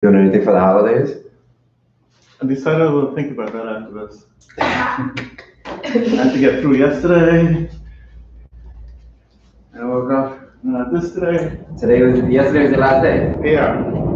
Doing anything for the holidays? I decided we'll think about that after this. I had to get through yesterday. I woke up this today. Yesterday was the last day. Yeah.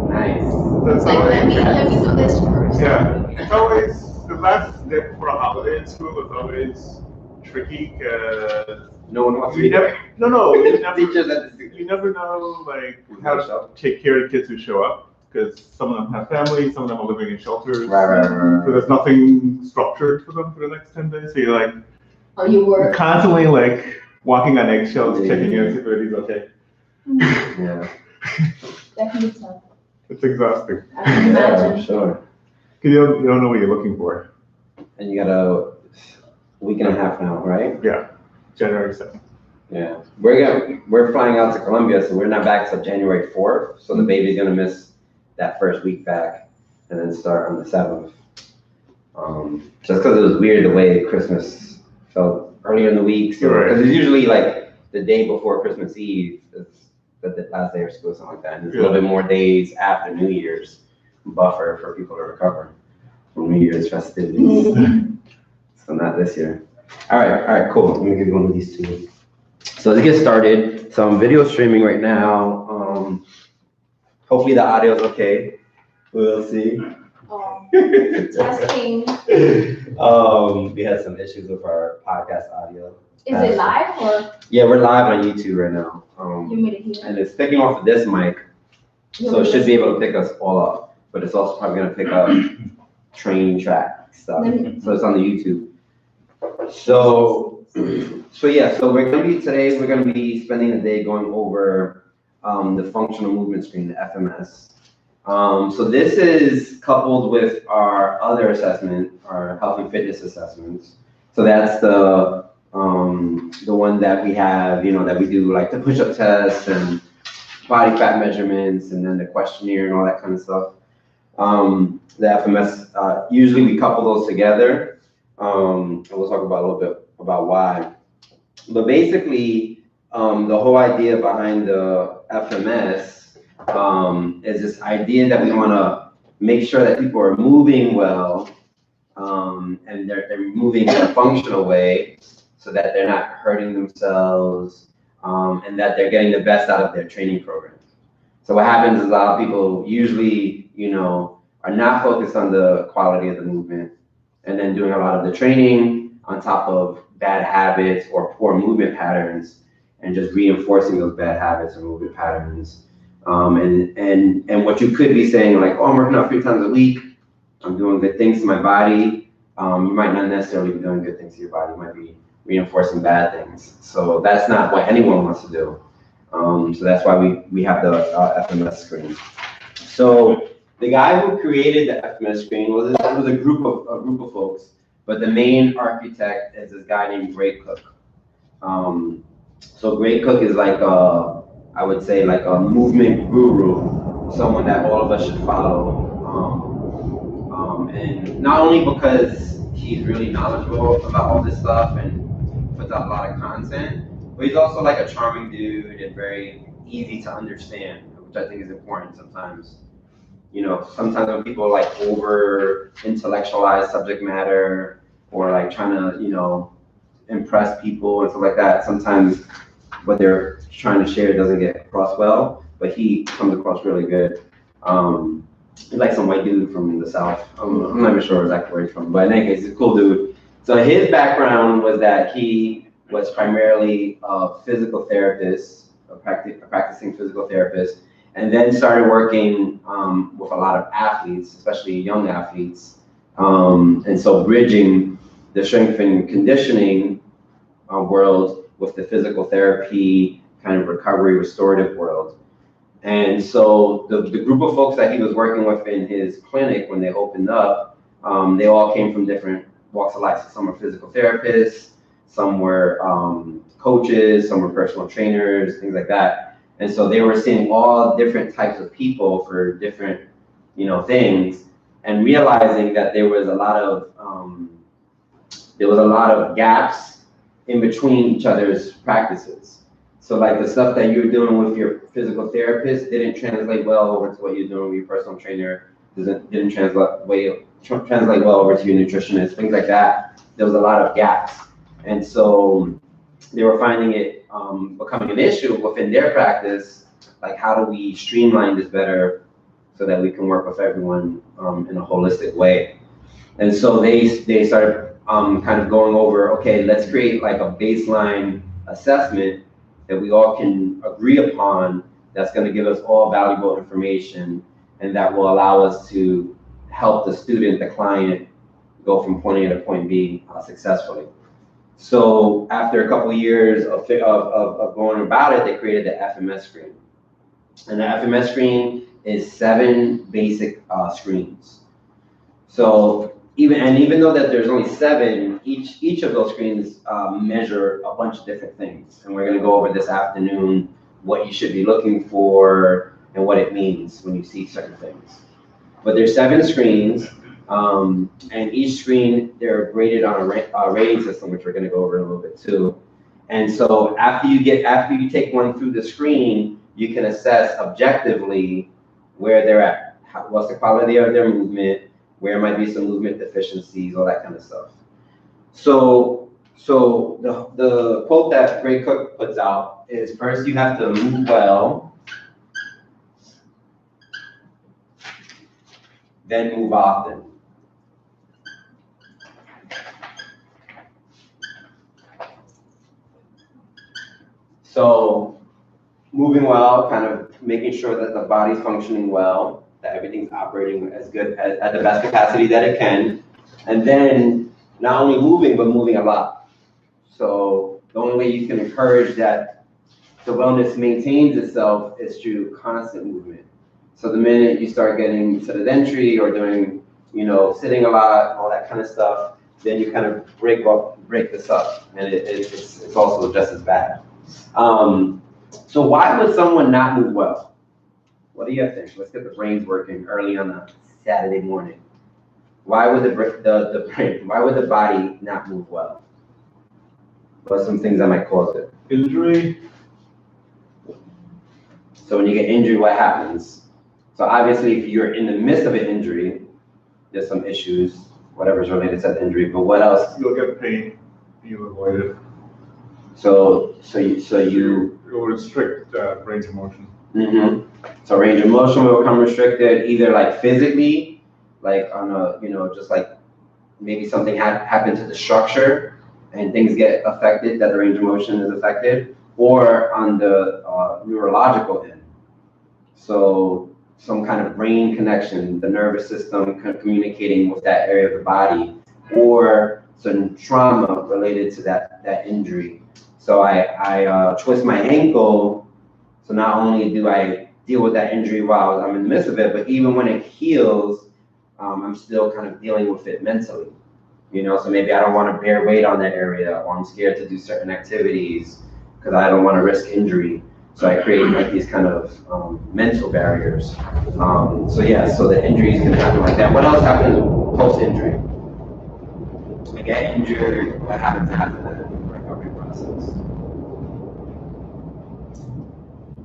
Nice. It's like, let me do this first. Yeah. It's always the last day for a holiday in school is always tricky because No one wants to be there. you never, Teachers at the you never know like how to take care of kids who show up because some of them have families, some of them are living in shelters. Right. So there's nothing structured for them for the next 10 days. So you're like, you're constantly like walking on eggshells, checking in if everybody's okay. Yeah. That can be tough. It's exhausting. I can imagine. Sure. Because you don't know what you're looking for. And you got a week and a half now, right? Yeah, January 7th. Yeah. We're flying out to Colombia, so we're not back till January 4th. So the baby's gonna miss that first week back and then start on the 7th. Just because it was weird the way Christmas felt earlier in the week. So, because it's usually like the day before Christmas Eve is the last day of school, something like that. And there's a little bit more days after New Year's buffer for people to recover from New Year's festivities. So not this year. All right, cool. Let me give you one of these two. So to get started, so I'm video streaming right now. Hopefully the audio is okay. We'll see. Testing. We had some issues with our podcast audio. Is it live or? Yeah, we're live on YouTube right now. You made it here. And it's picking off of this mic, so it should be able to pick us all up. But it's also probably gonna pick up train track stuff. So it's on the YouTube. So we're gonna be spending the day going over the functional movement screen, the FMS. So this is coupled with our other assessment, our health and fitness assessments. So that's the one that we have, that we do like the push-up test and body fat measurements and then the questionnaire and all that kind of stuff. The FMS, usually we couple those together. And we'll talk about a little bit about why. But basically, the whole idea behind the FMS is this idea that we want to make sure that people are moving well, and they're moving in a functional way so that they're not hurting themselves, and that they're getting the best out of their training programs. So what happens is a lot of people usually, are not focused on the quality of the movement and then doing a lot of the training on top of bad habits or poor movement patterns and just reinforcing those bad habits or movement patterns. And what you could be saying like, oh, I'm working out 3 times a week. I'm doing good things to my body. You might not necessarily be doing good things to your body. You might be reinforcing bad things. So that's not what anyone wants to do. So that's why we have the FMS screen. So the guy who created the FMS screen was a group of folks, but the main architect is this guy named Gray Cook. So Gray Cook is like I would say like a movement guru, someone that all of us should follow. And not only because he's really knowledgeable about all this stuff and puts out a lot of content, but he's also like a charming dude and very easy to understand, which I think is important sometimes. Sometimes when people like over intellectualize subject matter or like trying to, impress people and stuff like that, sometimes what they're trying to share doesn't get across well, but he comes across really good. He's like some white dude from the South. I'm not even sure exactly where he's from, but in any case, he's a cool dude. So his background was that he was primarily a physical therapist, a practicing physical therapist, and then started working with a lot of athletes, especially young athletes. And so bridging the strength and conditioning world with the physical therapy, kind of recovery, restorative world. And so the group of folks that he was working with in his clinic when they opened up, they all came from different walks of life. So some were physical therapists, some were coaches, some were personal trainers, things like that. And so they were seeing all different types of people for different, things, and realizing that there was a lot of gaps in between each other's practices. So like the stuff that you're doing with your physical therapist didn't translate well over to what you're doing with your personal trainer. Didn't translate well over to your nutritionist, things like that. There was a lot of gaps. And so they were finding it becoming an issue within their practice. Like, how do we streamline this better so that we can work with everyone in a holistic way? And so they started kind of going over, okay, let's create like a baseline assessment that we all can agree upon, that's going to give us all valuable information and that will allow us to help the student, the client, go from point A to point B successfully. So after a couple of years of going about it, they created the FMS screen. And the FMS screen is 7 basic screens. So even though that there's only 7, each of those screens measure a bunch of different things. And we're gonna go over this afternoon what you should be looking for and what it means when you see certain things. But there's 7 screens, and each screen, they're graded on a rating system, which we're gonna go over in a little bit too. And so after you take one through the screen, you can assess objectively where they're at, what's the quality of their movement, where might be some movement deficiencies, all that kind of stuff. So the quote that Gray Cook puts out is, first you have to move well, then move often. So moving well, kind of making sure that the body's functioning well, that everything's operating as good at the best capacity that it can. And then not only moving, but moving a lot. So the only way you can encourage that the wellness maintains itself is through constant movement. So the minute you start getting sedentary or doing, sitting a lot, all that kind of stuff, then you kind of break this up, and it's also just as bad. So why would someone not move well? What do you think? Let's get the brains working early on a Saturday morning. Why would why would the body not move well? What are some things that might cause it? Injury. So when you get injured, what happens? So obviously, if you're in the midst of an injury, there's some issues, whatever's related to the injury. But what else? You'll get pain. You avoid it. So You'll restrict range of motion. Mm-hmm. So range of motion will become restricted, either like physically, like on a, just like maybe something happened to the structure and things get affected, that the range of motion is affected, or on the neurological end. So some kind of brain connection, the nervous system communicating with that area of the body, or some trauma related to that injury. So I twist my ankle, so not only do I deal with that injury while I'm in the midst of it, but even when it heals, I'm still kind of dealing with it mentally. So maybe I don't want to bear weight on that area, or I'm scared to do certain activities because I don't want to risk injury. So I create like these kind of mental barriers. So the injuries can happen like that. What else happens post-injury? I get injured, what happens after the recovery process?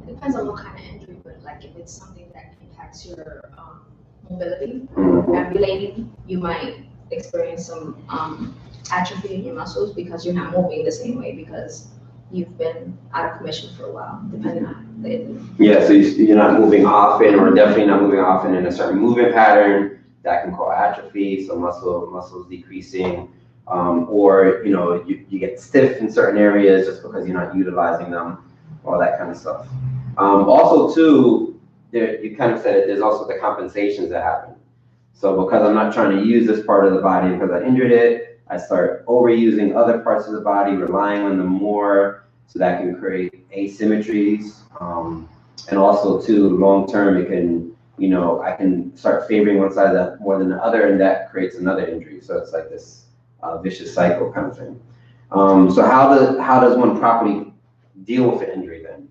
Depends on what kind of injury, but like if it's something that impacts your mobility, Mm-hmm. ambulating, you might experience some atrophy in your muscles because you're not moving the same way because you've been out of commission for a while, depending on the injury. Yeah, so you're not moving often, or definitely not moving often in a certain movement pattern. That can cause atrophy, so muscles decreasing, or you get stiff in certain areas just because you're not utilizing them, all that kind of stuff. Also, too, you kind of said it. There's also the compensations that happen. So because I'm not trying to use this part of the body because I injured it, I start overusing other parts of the body, relying on them more, so that can create asymmetries. And also, too, long term, it can, I can start favoring one side more than the other, and that creates another injury. So it's like this vicious cycle kind of thing. So how does one properly deal with an injury then?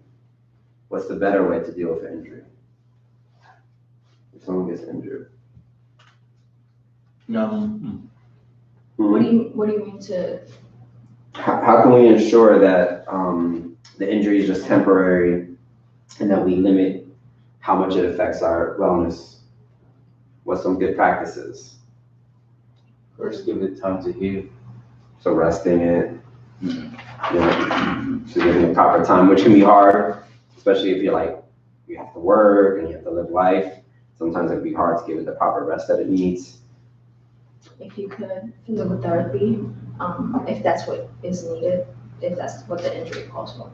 What's the better way to deal with an injury? If someone gets injured. What do you mean to? How can we ensure that the injury is just temporary, and that we limit how much it affects our wellness. What's some good practices? First, give it time to heal. So resting it, so giving it proper time, which can be hard, especially if you're like, you have to work and you have to live life. Sometimes it'd be hard to give it the proper rest that it needs. If you could, physical therapy, if that's what is needed, if that's what the injury calls for.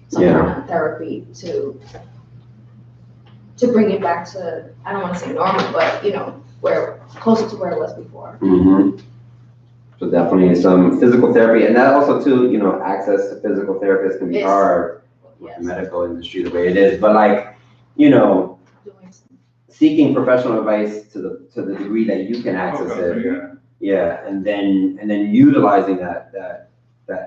Some kind of therapy to bring it back to, I don't want to say normal, but where closer to where it was before. Mm-hmm. So definitely some physical therapy, and that also too, access to physical therapists can be hard with the medical industry the way it is. But like, seeking professional advice to the degree that you can access it. Yeah, and then utilizing that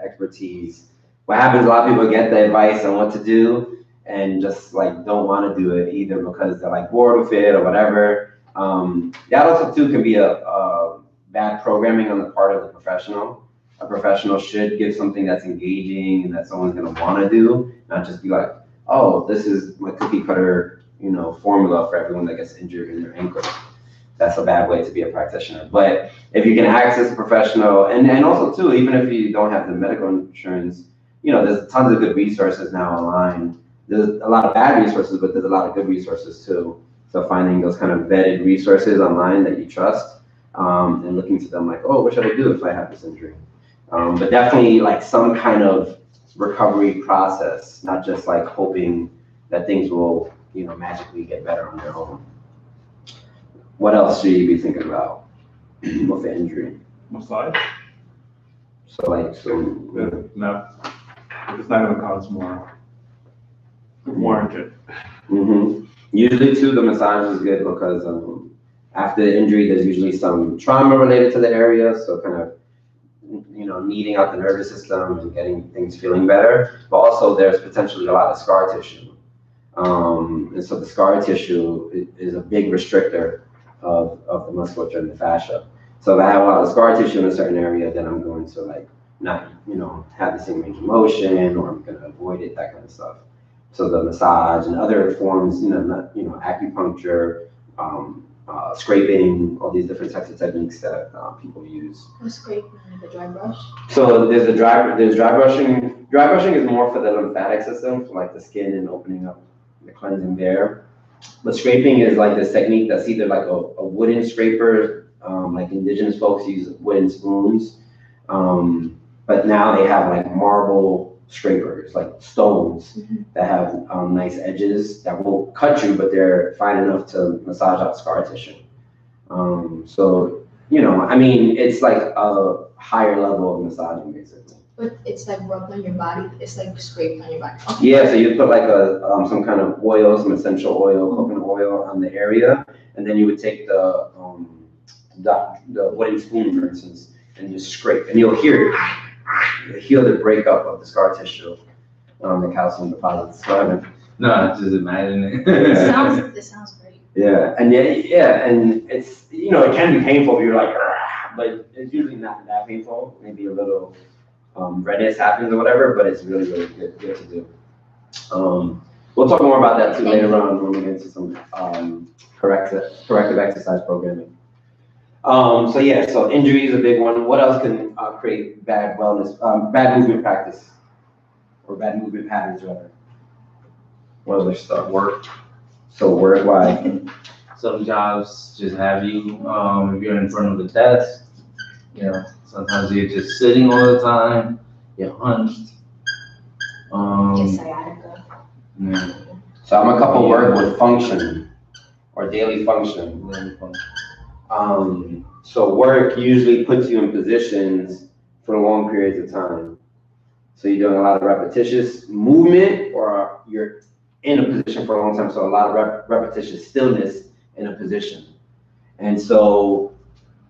expertise. What happens, a lot of people get the advice on what to do and just like don't want to do it either because they're like bored with it or whatever. That also too can be a bad programming on the part of the professional. A professional should give something that's engaging and that someone's gonna want to do, not just be like, oh, this is my cookie cutter, formula for everyone that gets injured in their ankle. That's a bad way to be a practitioner. But if you can access a professional, and also too, even if you don't have the medical insurance, there's tons of good resources now online. There's a lot of bad resources, but there's a lot of good resources too. So finding those kind of vetted resources online that you trust, and looking to them like, oh, what should I do if I have this injury? But definitely like some kind of recovery process, not just like hoping that things will, magically get better on their own. What else should you be thinking about with the injury? Massage? So like, No, it's not gonna cause more warranted. Mm-hmm. Usually too, the massage is good because after the injury, there's usually some trauma related to the area. So kind of, kneading out the nervous system and getting things feeling better. But also there's potentially a lot of scar tissue. And so the scar tissue is a big restrictor of the musculature and the fascia. So if I have a lot of scar tissue in a certain area, then I'm going to like not, have the same range of motion, or I'm going to avoid it, that kind of stuff. So the massage and other forms, acupuncture, scraping, all these different types of techniques that people use. What's scraping, like a dry brush? So there's dry brushing. Dry brushing is more for the lymphatic system, for like the skin and opening up the cleansing there. But scraping is like this technique that's either like a wooden scraper, like indigenous folks use wooden spoons. But now they have like marble scrapers, like stones that have nice edges that will cut you, but they're fine enough to massage out scar tissue. So, it's like a higher level of massaging basically. But it's like rubbed on your body, it's like scraped on your body. Okay. Yeah, so you put like some kind of oil, some essential oil, coconut oil on the area, and then you would take the wooden spoon, for instance, and you scrape, and you'll hear it. You'll hear the breakup of the scar tissue, the calcium deposits. No, just imagine it. It sounds great. Yeah, and and it's, it can be painful if you're like, but it's usually not that painful. Maybe a little redness happens or whatever, but it's really, really good to do. We'll talk more about that too later on when we get into some corrective exercise programming. So injury is a big one. What else can create bad bad movement practice, or bad movement patterns rather? What other stuff? Work. So work, why? Some jobs just have you, if you're in front of the desk, sometimes you're just sitting all the time, you're hunched. Get sciatica. Yeah. So I'm a couple work with function or daily function. So work usually puts you in positions for long periods of time. So you're doing a lot of repetitious movement, or you're in a position for a long time. So a lot of repetitious stillness in a position. And so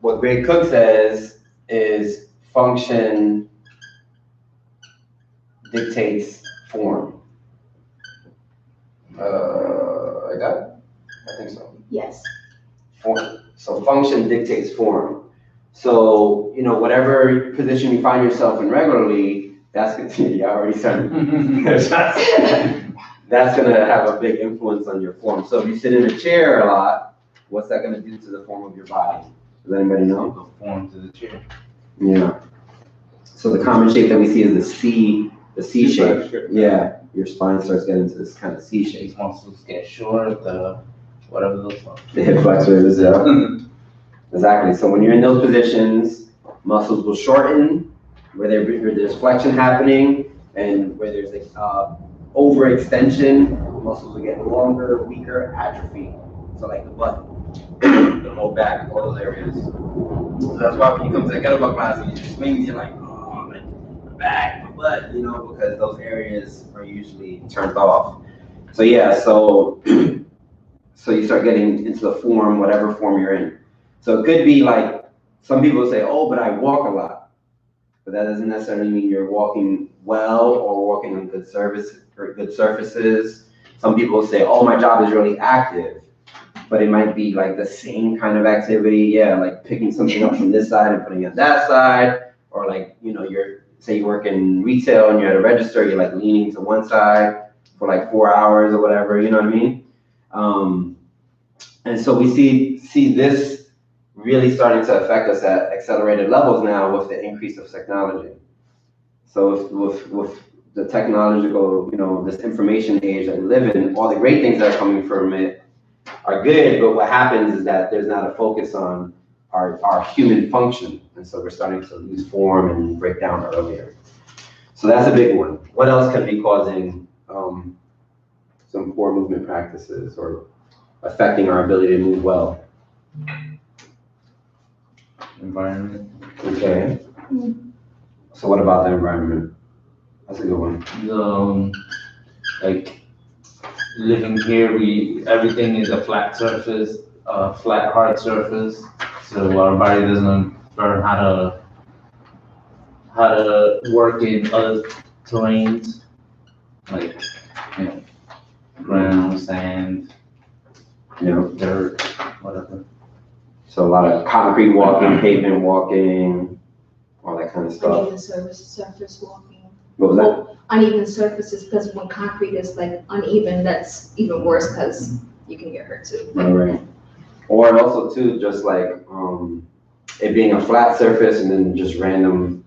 what Greg Cook says is function dictates form. Like that? I think so. Yes. Form. So function dictates form. So, whatever position you find yourself in regularly, that's gonna, yeah, already starting. That's gonna have a big influence on your form. So if you sit in a chair a lot, what's that gonna do to the form of your body? Does anybody know? The form to the chair. Yeah. So the common shape that we see is the C shape. Yeah, your spine starts getting into this kind of C shape. These muscles get short, whatever those are. The hip flexors, yeah. Exactly. So when you're in those positions, muscles will shorten, where there's flexion happening, and where there's overextension, muscles will get longer, weaker, atrophy. So like the butt, the low back, all those areas. So that's why when you come to the kettlebell class and you do swings, you're like, oh, my back, my butt, because those areas are usually turned off. So yeah, so you start getting into the form, whatever form you're in. So it could be like, some people say, oh, but I walk a lot. But that doesn't necessarily mean you're walking well or walking on good surfaces. Some people say, oh, my job is really active. But it might be like the same kind of activity, yeah, like picking something up from this side and putting it on that side. Or like, say you work in retail and you're at a register, you're like leaning to one side for like 4 hours or whatever, you know what I mean? And so we see this really starting to affect us at accelerated levels now with the increase of technology. So with the technological, this information age that we live in, all the great things that are coming from it are good, but what happens is that there's not a focus on our human function. And so we're starting to lose form and break down earlier. So that's a big one. What else can be causing some poor movement practices or affecting our ability to move well? Environment. Okay. So what about the environment? That's a good one. Like living here, everything is a flat surface, flat hard surface. So our body doesn't learn how to work in other terrains, like ground, sand, dirt, whatever. So a lot of concrete walking, pavement walking, all that kind of stuff. Uneven surface walking. What was that? Uneven surfaces, because when concrete is like uneven, that's even worse because you can get hurt too. Right. Or also too, just like it being a flat surface and then just random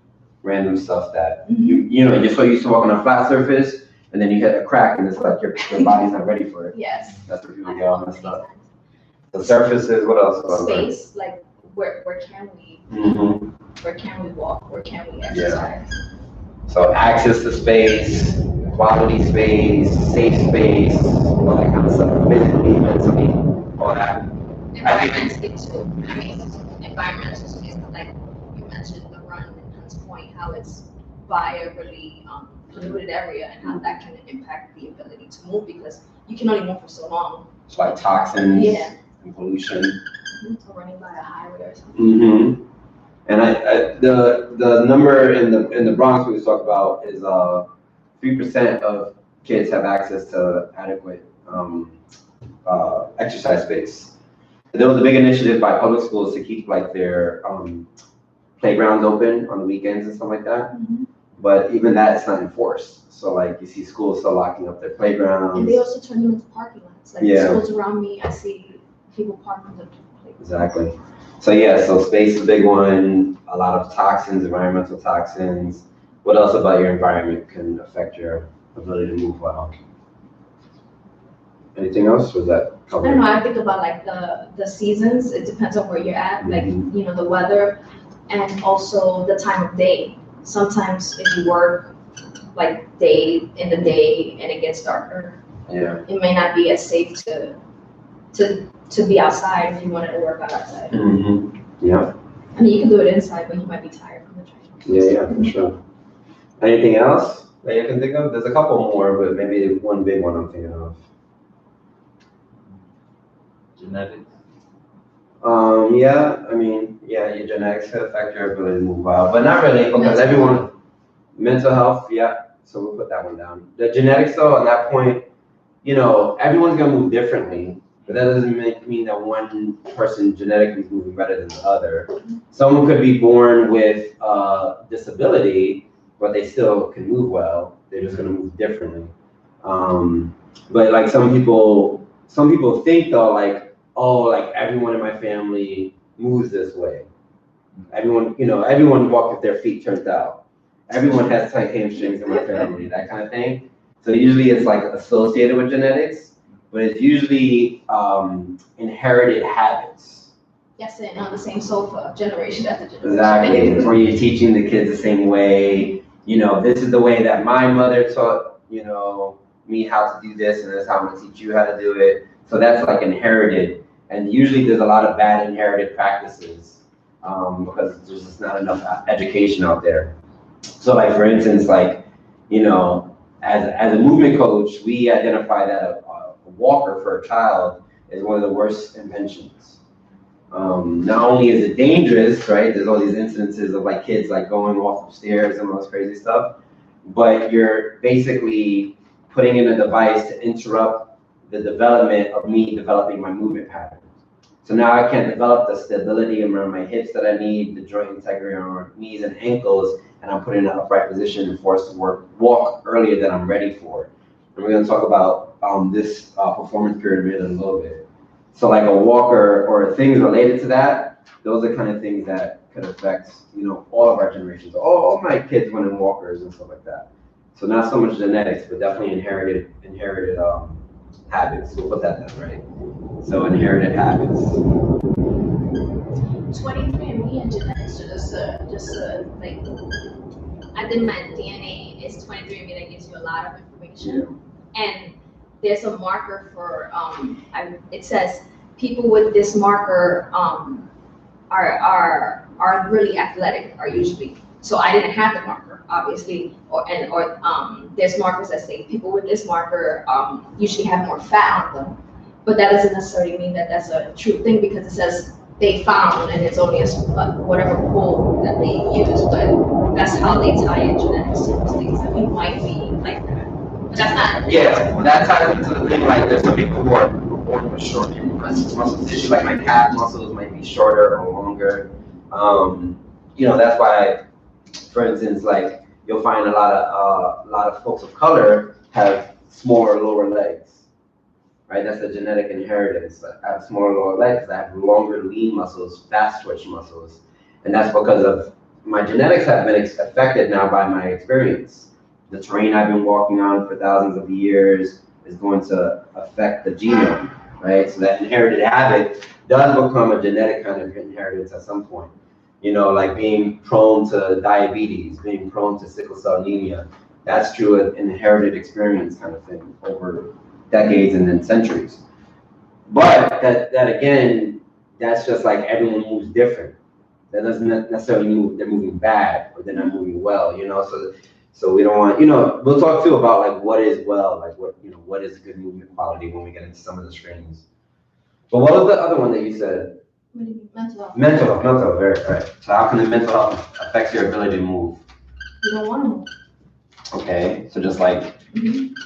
stuff that you're so used to walking on a flat surface and then you hit a crack and it's like your body's not ready for it. Yes. That's where people get all messed up. The surfaces, what else? Space, like where can we where can we walk? Where can we exercise? Yeah. So access to space, quality space, safe space, all that kind of stuff. Physically, mentally, all that. Environmental space too. I mean, environmental space, like you mentioned the run in Hunts Point, how it's by a really polluted area and how that can impact the ability to move because you can only move for so long. It's like toxins and pollution. Or running by a highway or something. And the number in the Bronx we talk about is 3% of kids have access to adequate exercise space. There was a big initiative by public schools to keep like their playgrounds open on the weekends and stuff like that. But even that is not enforced. So like you see schools still locking up their playgrounds. And they also turn them into parking lots. Like the schools around me, I see people parking them. Exactly. So space is a big one. A lot of toxins, environmental toxins. What else about your environment can affect your ability to move well? Anything else? Was that covered? I don't know. I think about like the seasons. It depends on where you're at. Like the weather, and also the time of day. Sometimes if you work like in the day and it gets darker, it may not be as safe to be outside if you wanted to work outside. Yeah. I mean, you can do it inside, but you might be tired from the training. Yeah, for sure. Anything else that you can think of? There's a couple more, but maybe one big one I'm thinking of. Genetics. Your genetics could affect your ability to move well, but not really because mental health, so we'll put that one down. The genetics though, at that point, everyone's gonna move differently, but that doesn't mean that one person genetically is moving better than the other. Someone could be born with disability but they still can move well. They're just gonna move differently. But like some people think though, like, oh, like everyone in my family moves this way. Everyone walks with their feet turned out. Everyone has tight hamstrings in my family, that kind of thing. So usually it's like associated with genetics, but it's usually inherited habits. Yes, sitting on the same sofa, generation after generation. Exactly, or you're teaching the kids the same way. This is the way that my mother taught, me how to do this, and that's how I'm gonna teach you how to do it. So that's like inherited, and usually there's a lot of bad inherited practices because there's just not enough education out there. So like for instance, like, as a movement coach, we identify that a walker for a child is one of the worst inventions. Not only is it dangerous, right? There's all these incidences of like kids like going off the stairs and all this crazy stuff, but you're basically putting in a device to interrupt the development of me developing my movement patterns. So now I can't develop the stability around my hips that I need, the joint integrity around my knees and ankles, and I'm put in an upright position and forced to walk earlier than I'm ready for. And we're gonna talk about this performance pyramid in a little bit. So like a walker or things related to that, those are kind of things that could affect, all of our generations. All my kids went in walkers and stuff like that. So not so much genetics, but definitely inherited habits. We'll put that down, right? So inherited habits. 23andMe and genetics are just like, I think my DNA is 23andMe that gives you a lot of information. Yeah. And there's a marker for, it says people with this marker are really athletic, are usually. So I didn't have the marker, obviously, or there's markers that say people with this marker usually have more fat on them, but that doesn't necessarily mean that that's a true thing because it says they found and it's only whatever pool that they use, but that's how they tie in genetics to those things. And you might be like that, but that's not. Yeah, that ties into the thing. Like there's some people who are born with short muscle tissue, like my calf muscles might be shorter or longer. That's why. For instance, like you'll find a lot of folks of color have smaller lower legs, right? That's a genetic inheritance. I have smaller lower legs. I have longer lean muscles, fast twitch muscles, and that's because of my genetics have been affected now by my experience. The terrain I've been walking on for thousands of years is going to affect the genome, right? So that inherited habit does become a genetic kind of inheritance at some point. Like being prone to diabetes, being prone to sickle cell anemia. That's true of inherited experience kind of thing over decades and then centuries. But that again, that's just like everyone moves different. That doesn't necessarily mean they're moving bad or they're not moving well, So we don't want, we'll talk too about like what is well, like what is good movement quality when we get into some of the screens. But what was the other one that you said? Mental health. Mental health, very right. So how can the mental health affect your ability to move? You don't want to move. Okay, so just like,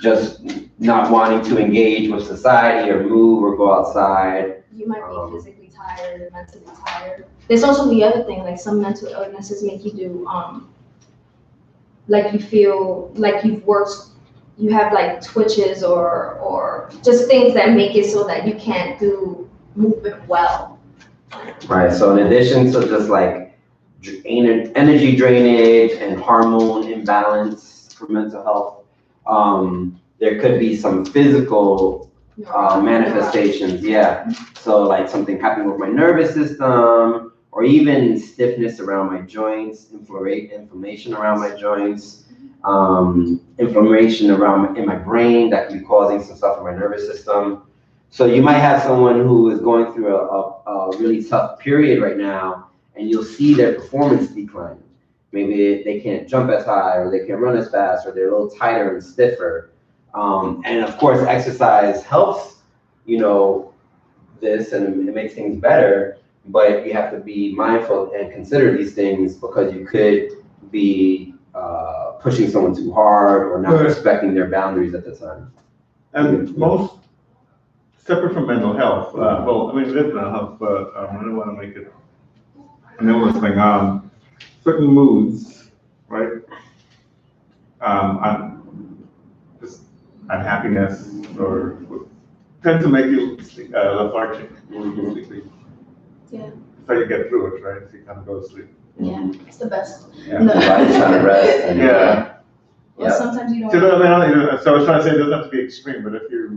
just not wanting to engage with society or move or go outside. You might be physically tired or mentally tired. There's also the other thing, like some mental illnesses make you do, like you feel like you have like twitches or just things that make it so that you can't do movement well. Right, so in addition to just like energy drainage and hormone imbalance for mental health, there could be some physical manifestations, yeah. So like something happening with my nervous system, or even stiffness around my joints, inflammation around my joints, inflammation in my brain that could be causing some stuff in my nervous system. So you might have someone who is going through a really tough period right now, and you'll see their performance decline. Maybe they can't jump as high, or they can't run as fast, or they're a little tighter and stiffer. And of course, exercise helps, this, and it makes things better, but you have to be mindful and consider these things because you could be pushing someone too hard or not respecting their boundaries at the time. And most, separate from mental health, it is mental health, but I don't want to make it an illness thing. Certain moods, right? just unhappiness or tend to make you lethargic, sleepy. Yeah. So you get through it, right? So you kind of go to sleep. Yeah, it's the best. Yeah. No. Body's trying to rest. And, Yeah. Well, Yeah. sometimes you don't. So, so I was trying to say it doesn't have to be extreme, but if you're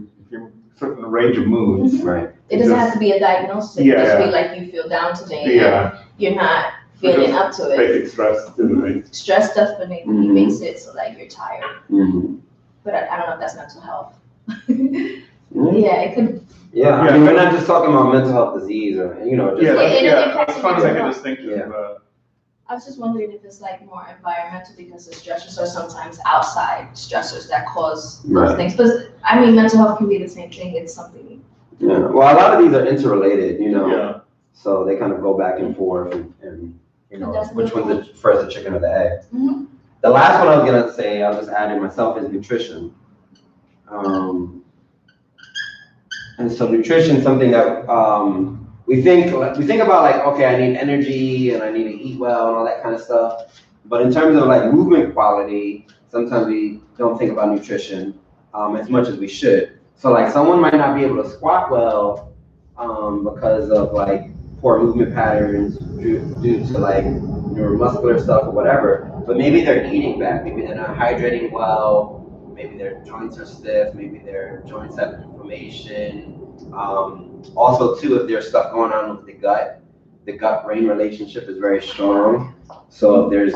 certain range of moods, Right. It doesn't have to be a diagnosis. It Yeah, can just yeah. be like you feel down today. yeah, And you're not feeling up to it. basic stress, right? Stress definitely Mhm. makes it so like you're tired. Mhm. But I don't know if that's mental health. Mhm. Yeah, it could. Yeah, I mean, we're not just talking about mental health disease or, just Yeah, like, it yeah, impacts as far as I mental can health. distinction, Yeah. but. I was just wondering if it's like more environmental because of stressors or sometimes outside stressors that cause those Right. things. But I mean, mental health can be the same thing. It's something. yeah, well, a lot of these are interrelated, Yeah. so they kind of go back and forth and That's which good. one's the first, the chicken or the egg. Mhm. The last one I was gonna say, I'll just add in myself, is nutrition. And so nutrition, something that, we think about like, okay, I need energy and I need to eat well and all that kind of stuff. But in terms of like movement quality, sometimes we don't think about nutrition as much as we should. So like someone might not be able to squat well because of like poor movement patterns due to like neuromuscular stuff or whatever. But maybe they're eating bad. Maybe they're not hydrating well. Maybe their joints are stiff. Maybe their joints have inflammation. Also, too, if there's stuff going on with the gut-brain relationship is very strong. So if there's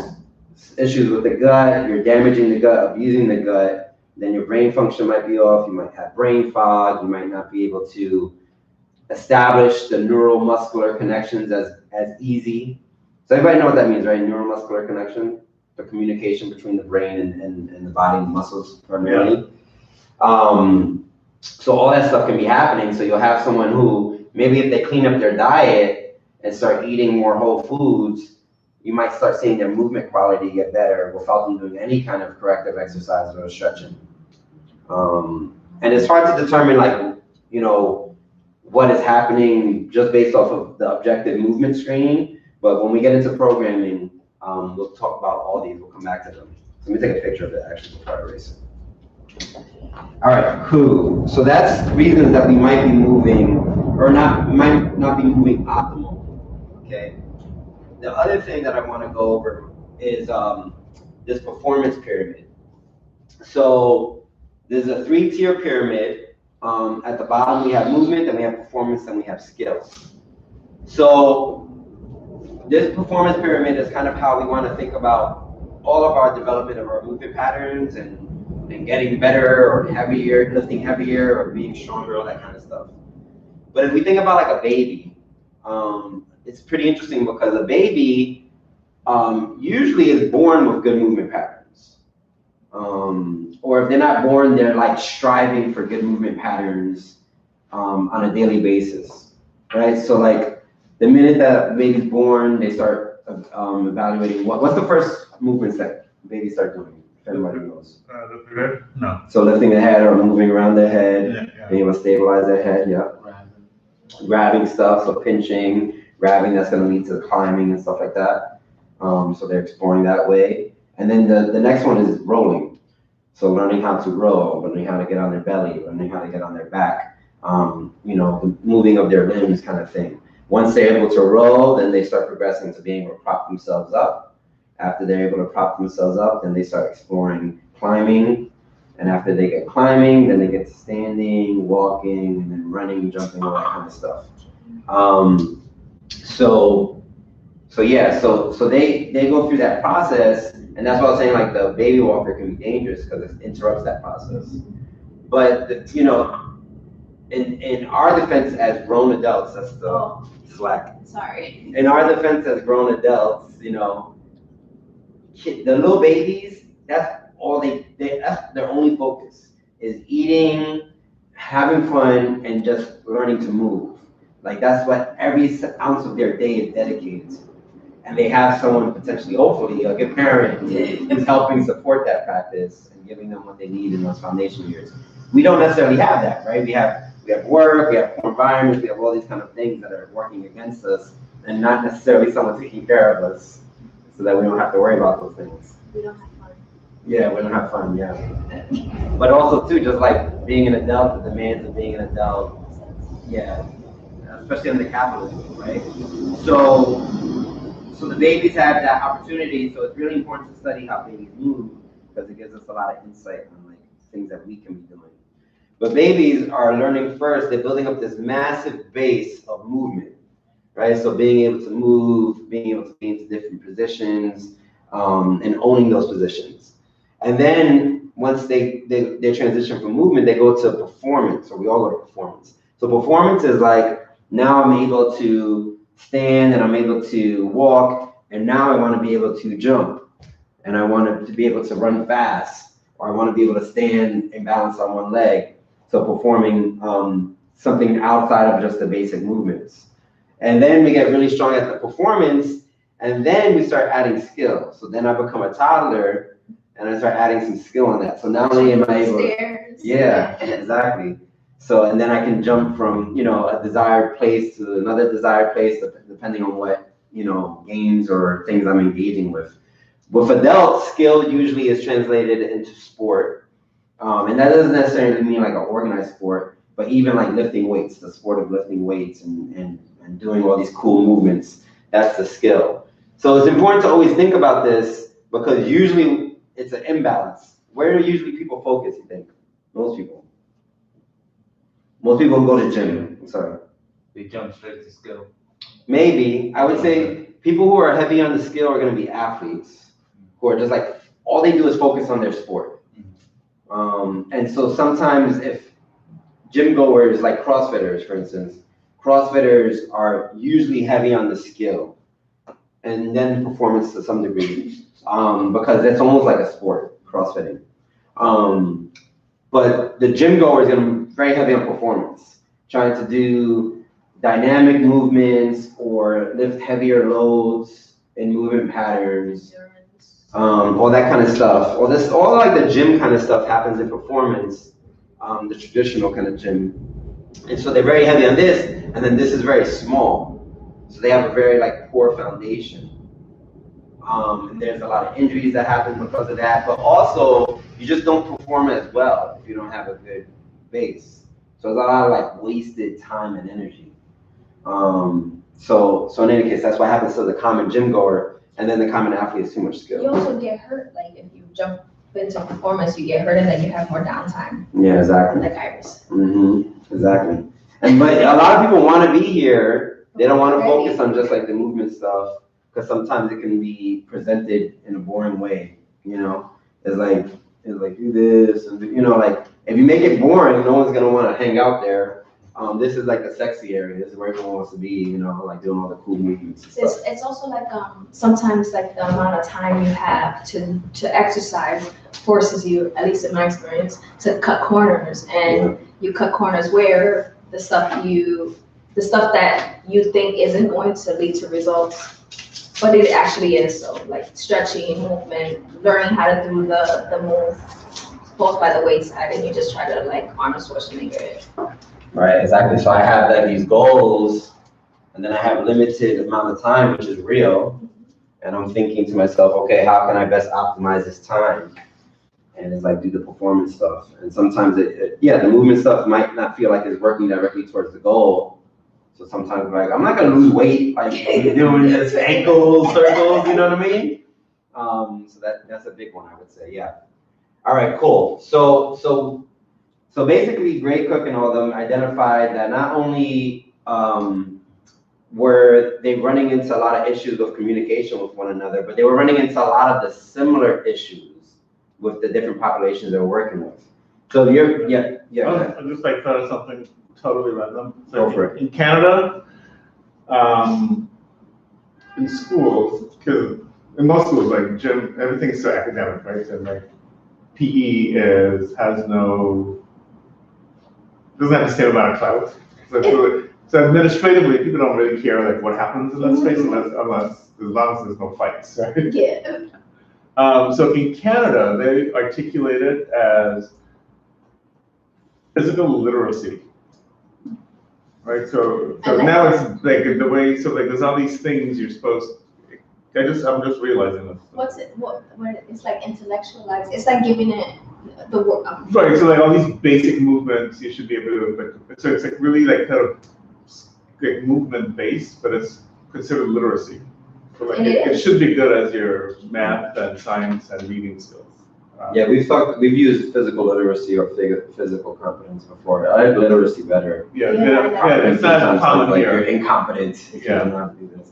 issues with the gut, you're damaging the gut, abusing the gut, then your brain function might be off. You might have brain fog. You might not be able to establish the neuromuscular connections as easy. So everybody know what that means, right? Neuromuscular connection, the communication between the brain and the body and the muscles primarily. So all that stuff can be happening. So you'll have someone who, maybe if they clean up their diet and start eating more whole foods, you might start seeing their movement quality get better without them doing any kind of corrective exercise or stretching. And it's hard to determine like, what is happening just based off of the objective movement screening. But when we get into programming, we'll talk about all these. We'll come back to them. So let me take a picture of it actually before I erase it. All right, cool. So that's reasons that we might be moving or might not be moving optimal. Okay. The other thing that I want to go over is this performance pyramid. So there's a 3-tier pyramid. At the bottom we have movement, then we have performance, then we have skills. So this performance pyramid is kind of how we want to think about all of our development of our movement patterns and getting better or heavier, lifting heavier or being stronger, all that kind of stuff. But if we think about like a baby, it's pretty interesting because a baby usually is born with good movement patterns. Or if they're not born, they're like striving for good movement patterns on a daily basis, right? So like the minute that baby's born, they start evaluating what's the first movements that babies start doing. If everybody knows. No. So lifting the head or moving around their head, Yeah. being able to stabilize their head, yeah. Grabbing stuff, so pinching, grabbing, that's gonna lead to climbing and stuff like that. So they're exploring that way. And then the next one is rolling. So learning how to roll, learning how to get on their belly, learning how to get on their back, the moving of their limbs kind of thing. Once they're able to roll, then they start progressing to being able to prop themselves up. After they're able to prop themselves up, then they start exploring climbing. And after they get climbing, then they get to standing, walking, and then running, jumping, all that kind of stuff. So they go through that process, and that's why I was saying like the baby walker can be dangerous because it interrupts that process. But in our defense as grown adults, that's the slack. Sorry. In our defense as grown adults, the little babies, that's all that's their only focus is eating, having fun, and just learning to move. Like that's what every ounce of their day is dedicated to. And they have someone potentially, hopefully, a good parent who's helping support that practice and giving them what they need in those foundation years. We don't necessarily have that, right? We have work, we have poor environments, we have all these kind of things that are working against us, and not necessarily someone taking care of us, so that we don't have to worry about those things. We don't have fun. Yeah, we don't have fun, yeah. But also too, just like being an adult, the demands of being an adult, yeah, especially in the capital, right? So, so the babies have that opportunity, so it's really important to study how babies move, because it gives us a lot of insight on like things that we can be doing. But babies are learning first, they're building up this massive base of movement, right? So being able to move, being able to be into different positions, and owning those positions. And then once they transition from movement, they go to performance. So we all go to performance. So performance is like, now I'm able to stand and I'm able to walk, and now I want to be able to jump, and I want to be able to run fast, or I want to be able to stand and balance on one leg. So performing something outside of just the basic movements. And then we get really strong at the performance, and then we start adding skill. So then I become a toddler, and I start adding some skill on that. So not only am I able, yeah, exactly. So, and then I can jump from, you know, a desired place to another desired place, depending on what, you know, games or things I'm engaging with. With adults, skill usually is translated into sport. And that doesn't necessarily mean like an organized sport, but even like lifting weights, the sport of lifting weights and doing all these cool movements, that's the skill. So it's important to always think about this, because usually it's an imbalance. Where do usually people focus, you think? Most people. Most people go to gym. I'm sorry. They jump straight to skill. Maybe. I would say people who are heavy on the skill are going to be athletes, who are just like, all they do is focus on their sport. And so sometimes if gym goers, like CrossFitters, for instance, CrossFitters are usually heavy on the skill and then performance to some degree, because it's almost like a sport, CrossFitting. But the gym goer is going to be very heavy on performance, trying to do dynamic movements or lift heavier loads in movement patterns, all that kind of stuff. All like the gym kind of stuff happens in performance, the traditional kind of gym. And so they're very heavy on this, and then this is very small. So they have a very like poor foundation. And there's a lot of injuries that happen because of that, but also you just don't perform as well if you don't have a good base. So there's a lot of like wasted time and energy. So in any case, that's what happens to the common gym goer, and then the common athlete is too much skill. You also get hurt, like if you jump into performance, you get hurt and then you have more downtime. Yeah, exactly. Like Iris. Exactly. But a lot of people want to be here. They don't want to focus on just like the movement stuff, because sometimes it can be presented in a boring way. You know, it's like do this, and you know, like if you make it boring, no one's gonna want to hang out there. This is like the sexy area. This is where everyone wants to be. You know, like doing all the cool movements and stuff. It's also like sometimes like the amount of time you have to exercise forces you, at least in my experience, to cut corners, and you cut corners where the stuff that you think isn't going to lead to results, but it actually is. So like stretching, movement, learning how to do the move, both by the wayside, and you just try to like Arnold Schwarzenegger it. Right, exactly. So I have like these goals, and then I have limited amount of time, which is real. And I'm thinking to myself, okay, how can I best optimize this time? And it's like do the performance stuff. And sometimes the movement stuff might not feel like it's working directly towards the goal. So sometimes like, I'm not gonna lose weight like doing this ankle circles, you know what I mean? So that's a big one, I would say, yeah. All right, cool. So basically, Gray Cook and all of them identified that not only were they running into a lot of issues of communication with one another, but they were running into a lot of the similar issues with the different populations they were working with. So I'd just like thought of something totally random. So Go for it. In Canada, in schools, because in most schools, like gym, everything's so academic, right? So like PE doesn't have the same amount of clout. So administratively, people don't really care like what happens in that space as long as there's no fights, right? Yeah. So in Canada, they articulate it as physical literacy, right? So now it's like the way, so like there's all these things you're supposed, I'm just realizing this. What's it, it's like intellectualized, it's like giving it the work. Right, so like all these basic movements, you should be able to, like, so it's like really like kind of like movement based, but it's considered literacy. So like And it should be good as your math and science and reading skills. Yeah, we've used physical literacy or physical competence before. I like literacy better. Yeah, Yeah, it's not Sometimes common like here. you're incompetent if you Yeah. don't know how to do this.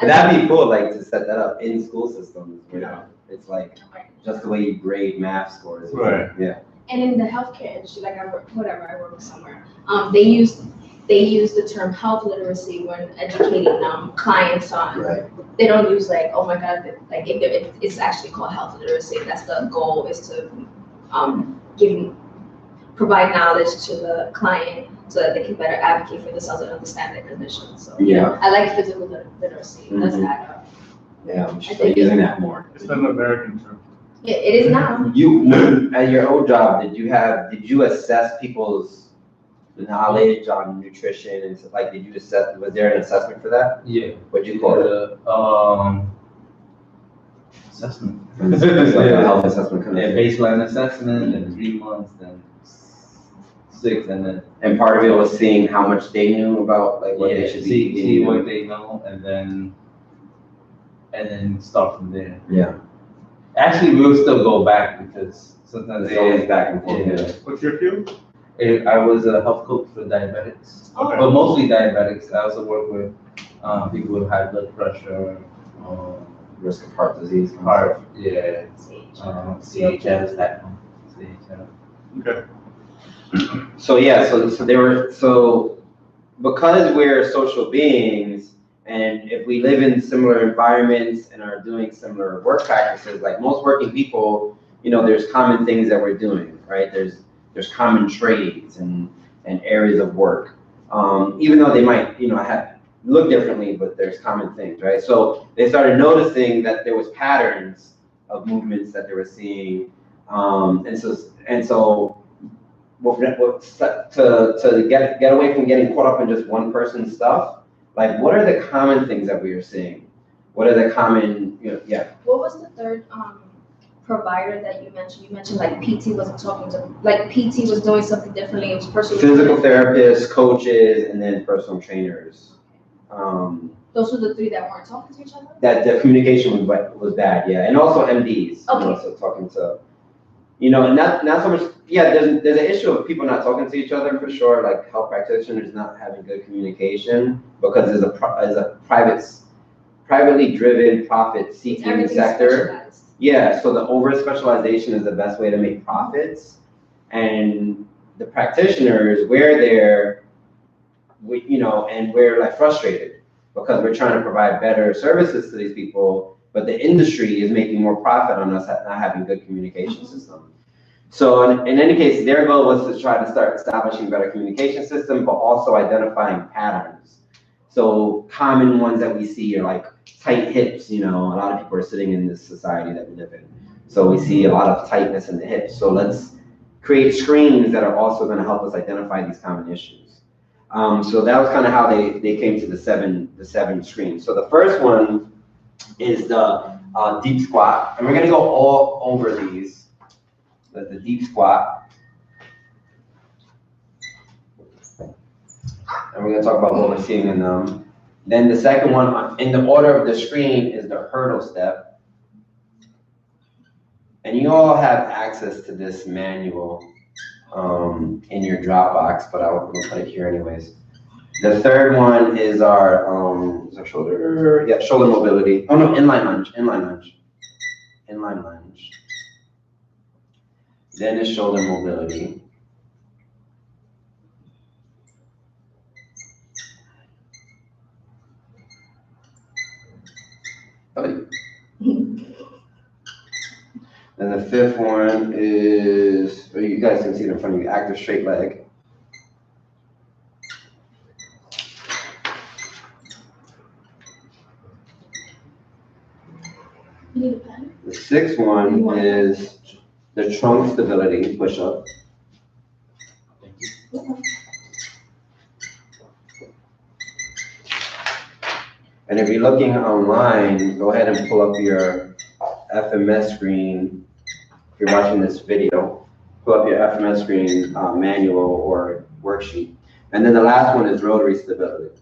But that'd be cool, like to set that up in school systems, where Yeah. it's like just the way you grade math scores. Right. Yeah. And in the healthcare industry, like I work somewhere, they use the term health literacy when educating clients on. Right. They don't use like, oh my God, like it's actually called health literacy. That's the goal, is to provide knowledge to the client so that they can better advocate for themselves and understand their condition. So Yeah. I like physical literacy. Does Mhm. add up. Yeah, we should start using that more. It's not an American term. It is now. At your old job, did you assess people's knowledge on nutrition and stuff? Like, was there an assessment for that? Yeah. What'd you call it? Assessment. It's like a health assessment kind Yeah, of thing. baseline assessment, then 3 months, then 6, and then And part of it was seeing how much they knew about like what they should be see eating. what they know, and then start from there. Yeah, Actually, we'll still go back because sometimes it's always back and forth. Yeah. What's your field? I was a health coach for diabetics, Okay. but mostly diabetics. I also work with people with high blood pressure, Risk of heart disease. kind of heart, stuff. yeah, CHF, that one. CHF. Okay. So yeah, so because we're social beings, and if we live in similar environments and are doing similar work practices, like most working people, there's common things that we're doing, right? There's common trades and areas of work, even though they might, look differently, but there's common things, right? So they started noticing that there was patterns of movements that they were seeing, and so to get away from getting caught up in just one person's stuff, like what are the common things that we are seeing? What are the common, What was the third provider that you mentioned? You mentioned like PT wasn't talking to, like PT was doing something differently. It was personal. Physical therapists, coaches, and then personal trainers. Those were the three that weren't talking to each other? That the communication was bad, yeah, and also MDs. Okay. So talking to, not so much. Yeah, there's an issue of people not talking to each other for sure. Like health practitioners not having good communication because there's a privately driven profit seeking Everything's sector. specialized. Yeah, so the over specialization is the best way to make profits, and the practitioners, we're like frustrated because we're trying to provide better services to these people, but the industry is making more profit on us not having good communication system. So in any case, their goal was to try to start establishing better communication system, but also identifying patterns. So common ones that we see are like tight hips, a lot of people are sitting in this society that we live in. So we see a lot of tightness in the hips. So let's create screens that are also going to help us identify these common issues. So that was kind of how they came to the seven screens. So the first one is the deep squat, and we're going to go all over these. The deep squat, and we're going to talk about what we're seeing in them. Then the second one in the order of the screen is the hurdle step. And you all have access to this manual in your Dropbox, but I'm going to put it here anyways. The third one is our shoulder mobility. Oh no, inline lunge. Then is shoulder mobility. Then the fifth one is, you guys can see it in front of you, active straight leg. You need a pen? The sixth one is the trunk stability push-up. And if you're looking online, go ahead and pull up your FMS screen. If you're watching this video, pull up your FMS screen manual or worksheet. And then the last one is rotary stability.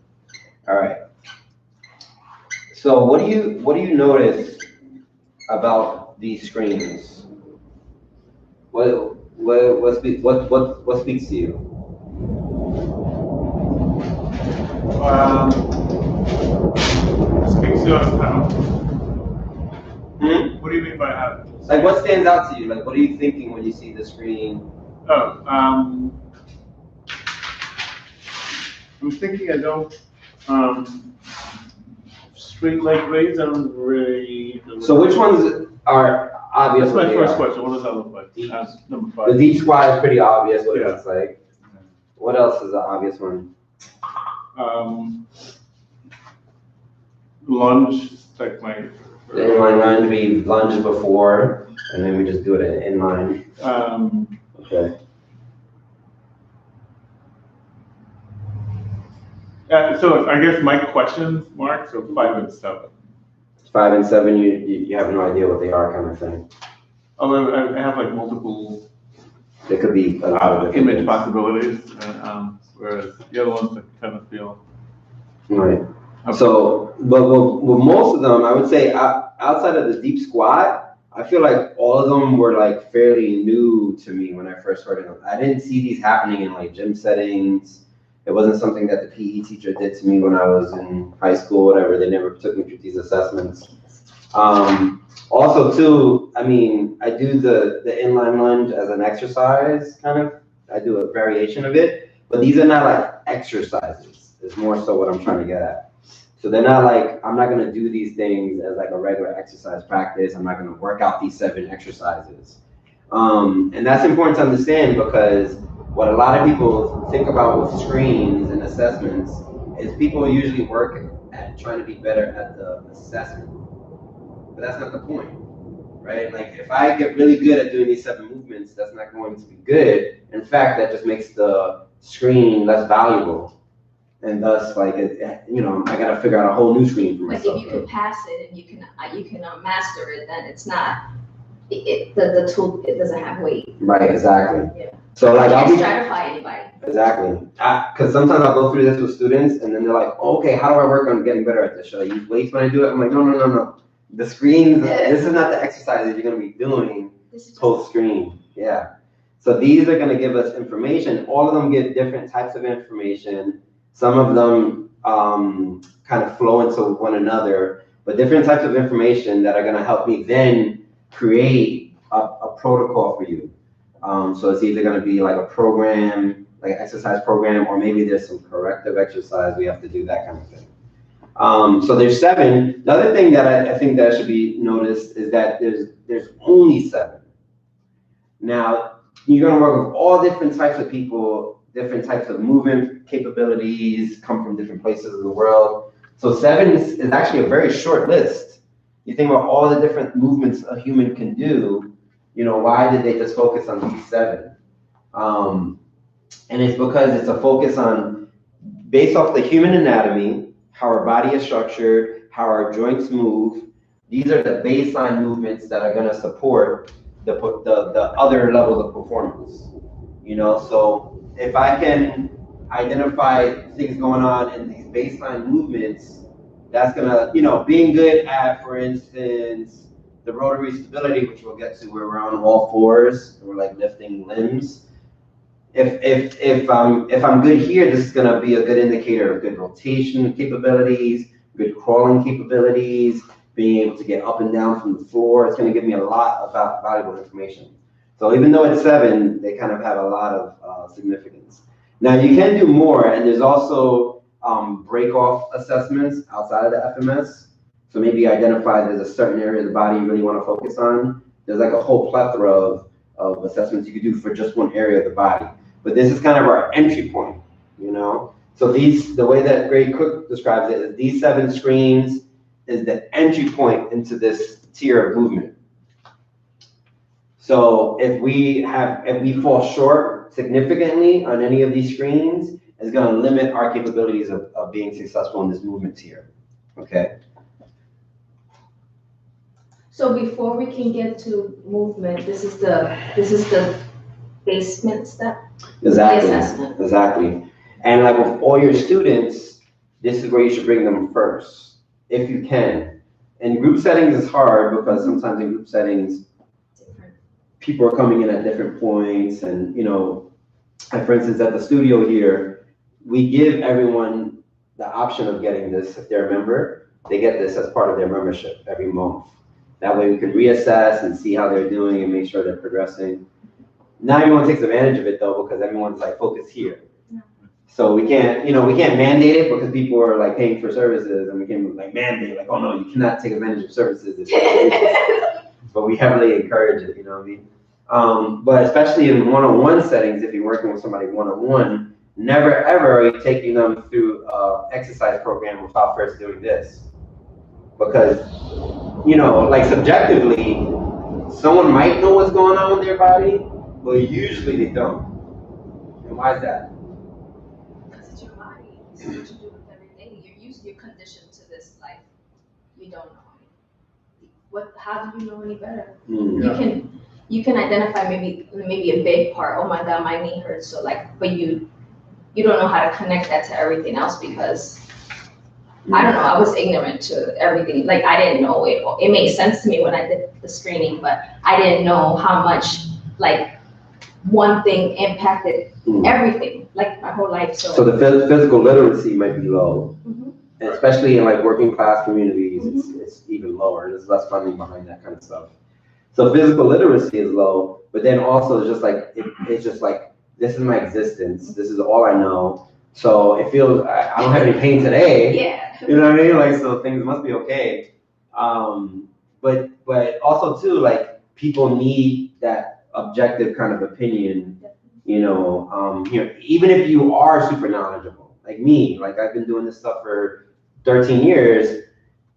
All right. So what do you notice about these screens? What speaks to you? Speaks to us how? What do you mean by how? Like, what stands out to you? Like, what are you thinking when you see the screen? Oh, I'm thinking I don't, street light rays, I don't really. So which ones are obvious? That's my what they first are? question, what does that look like? That's number The 5. deep squat is pretty obvious what it Yeah. looks like. What else is an obvious one? Lunge, like my. The inline lunge, we lunge before, and then we just do it in inline. Okay. So I guess my questions, Mark, so 5 and 7. 5 and 7, you have no idea what they are, kind of thing. Although I have like multiple There could be a lot of different image things. possibilities, whereas the other ones I kind of feel. Right. So, but with most of them, I would say outside of the deep squat, I feel like all of them were like fairly new to me when I first heard of them. I didn't see these happening in like gym settings. It wasn't something that the PE teacher did to me when I was in high school, whatever. They never took me through these assessments. Also too, I mean, I do the inline lunge as an exercise, kind of. I do a variation of it, but these are not like exercises. It's more so what I'm trying to get at. So they're not like, I'm not gonna do these things as like a regular exercise practice. I'm not gonna work out these 7 exercises. And that's important to understand because what a lot of people think about with screens and assessments is people usually work at trying to be better at the assessment. But that's not the point, right? Like if I get really good at doing these 7 movements, that's not going to be good. In fact, that just makes the screen less valuable. And thus, like, I gotta figure out a whole new screen for Like myself. if you can pass it and you can master it, then it's not, the tool, it doesn't have weight. Right, exactly. Yeah. So like, You I'll can't be, stratify anybody. exactly. Because sometimes I'll go through this with students and then they're like, oh, okay, how do I work on getting better at this? Should I use weights when I do it? I'm like, no. The screens, this is not the exercises you're gonna be doing This is just- post screen. Yeah. So these are gonna give us information. All of them give different types of information. Some of them kind of flow into one another, but different types of information that are gonna help me then create a protocol for you. So it's either gonna be like a program, like an exercise program, or maybe there's some corrective exercise we have to do, that kind of thing. So there's 7. The other thing that I think that should be noticed is that there's only 7. Now, you're gonna work with all different types of people, different types of movement capabilities, come from different places in the world. So 7 is actually a very short list. You think about all the different movements a human can do, why did they just focus on these 7? And it's because it's a focus on, based off the human anatomy, how our body is structured, how our joints move. These are the baseline movements that are gonna support the other levels of performance. So if I can identify things going on in these baseline movements, that's gonna, being good at, for instance, the rotary stability, which we'll get to, where we're on all 4s and we're like lifting limbs. If I'm good here, this is gonna be a good indicator of good rotation capabilities, good crawling capabilities, being able to get up and down from the floor. It's gonna give me a lot of valuable information. So even though it's 7, they kind of have a lot of significance. Now you can do more, and there's also break-off assessments outside of the FMS. So maybe identify there's a certain area of the body you really want to focus on. There's like a whole plethora of assessments you could do for just one area of the body. But this is kind of our entry point, So the way that Greg Cook describes it is these 7 screens is the entry point into this tier of movement. So if we fall short significantly on any of these screens, it's going to limit our capabilities of being successful in this movement tier. Okay, So before we can get to movement, this is the basement step, the exactly, assessment. exactly. And like with all your students, this is where you should bring them first, if you can. In group settings, it's hard because sometimes in group settings, Different. people are coming in at different points and, like for instance, at the studio here, we give everyone the option of getting this. If they're a member, they get this as part of their membership every month. That way we can reassess and see how they're doing and make sure they're progressing. Not everyone takes advantage of it though, because everyone's like focused here. Yeah. So we can't mandate it because people are like paying for services and we can like mandate, like, oh no, you cannot take advantage of services. But we heavily encourage it, you know what I mean? But especially in one-on-one settings, if you're working with somebody one-on-one, never ever are you taking them through exercise program without first doing this. Because, like subjectively, someone might know what's going on with their body, but usually they don't. And why is that? Because it's your body. It's what you do with every day. You're conditioned to this life. You don't know. How do you know any better? You can identify maybe a big part. Oh my God, my knee hurts. So but you don't know how to connect that to everything else because I don't know. I was ignorant to everything. Like I didn't know it. It made sense to me when I did the screening, but I didn't know how much like one thing impacted everything, like my whole life. So the physical literacy might be low, and especially in like working class communities, it's even lower. There's less funding behind that kind of stuff. So physical literacy is low, but then also it's just like this is my existence. This is all I know. So it feels I don't have any pain today. Yeah. You know what I mean? Like so things must be okay. But also too like people need that objective kind of opinion. Even if you are super knowledgeable, like me, like I've been doing this stuff for 13 years,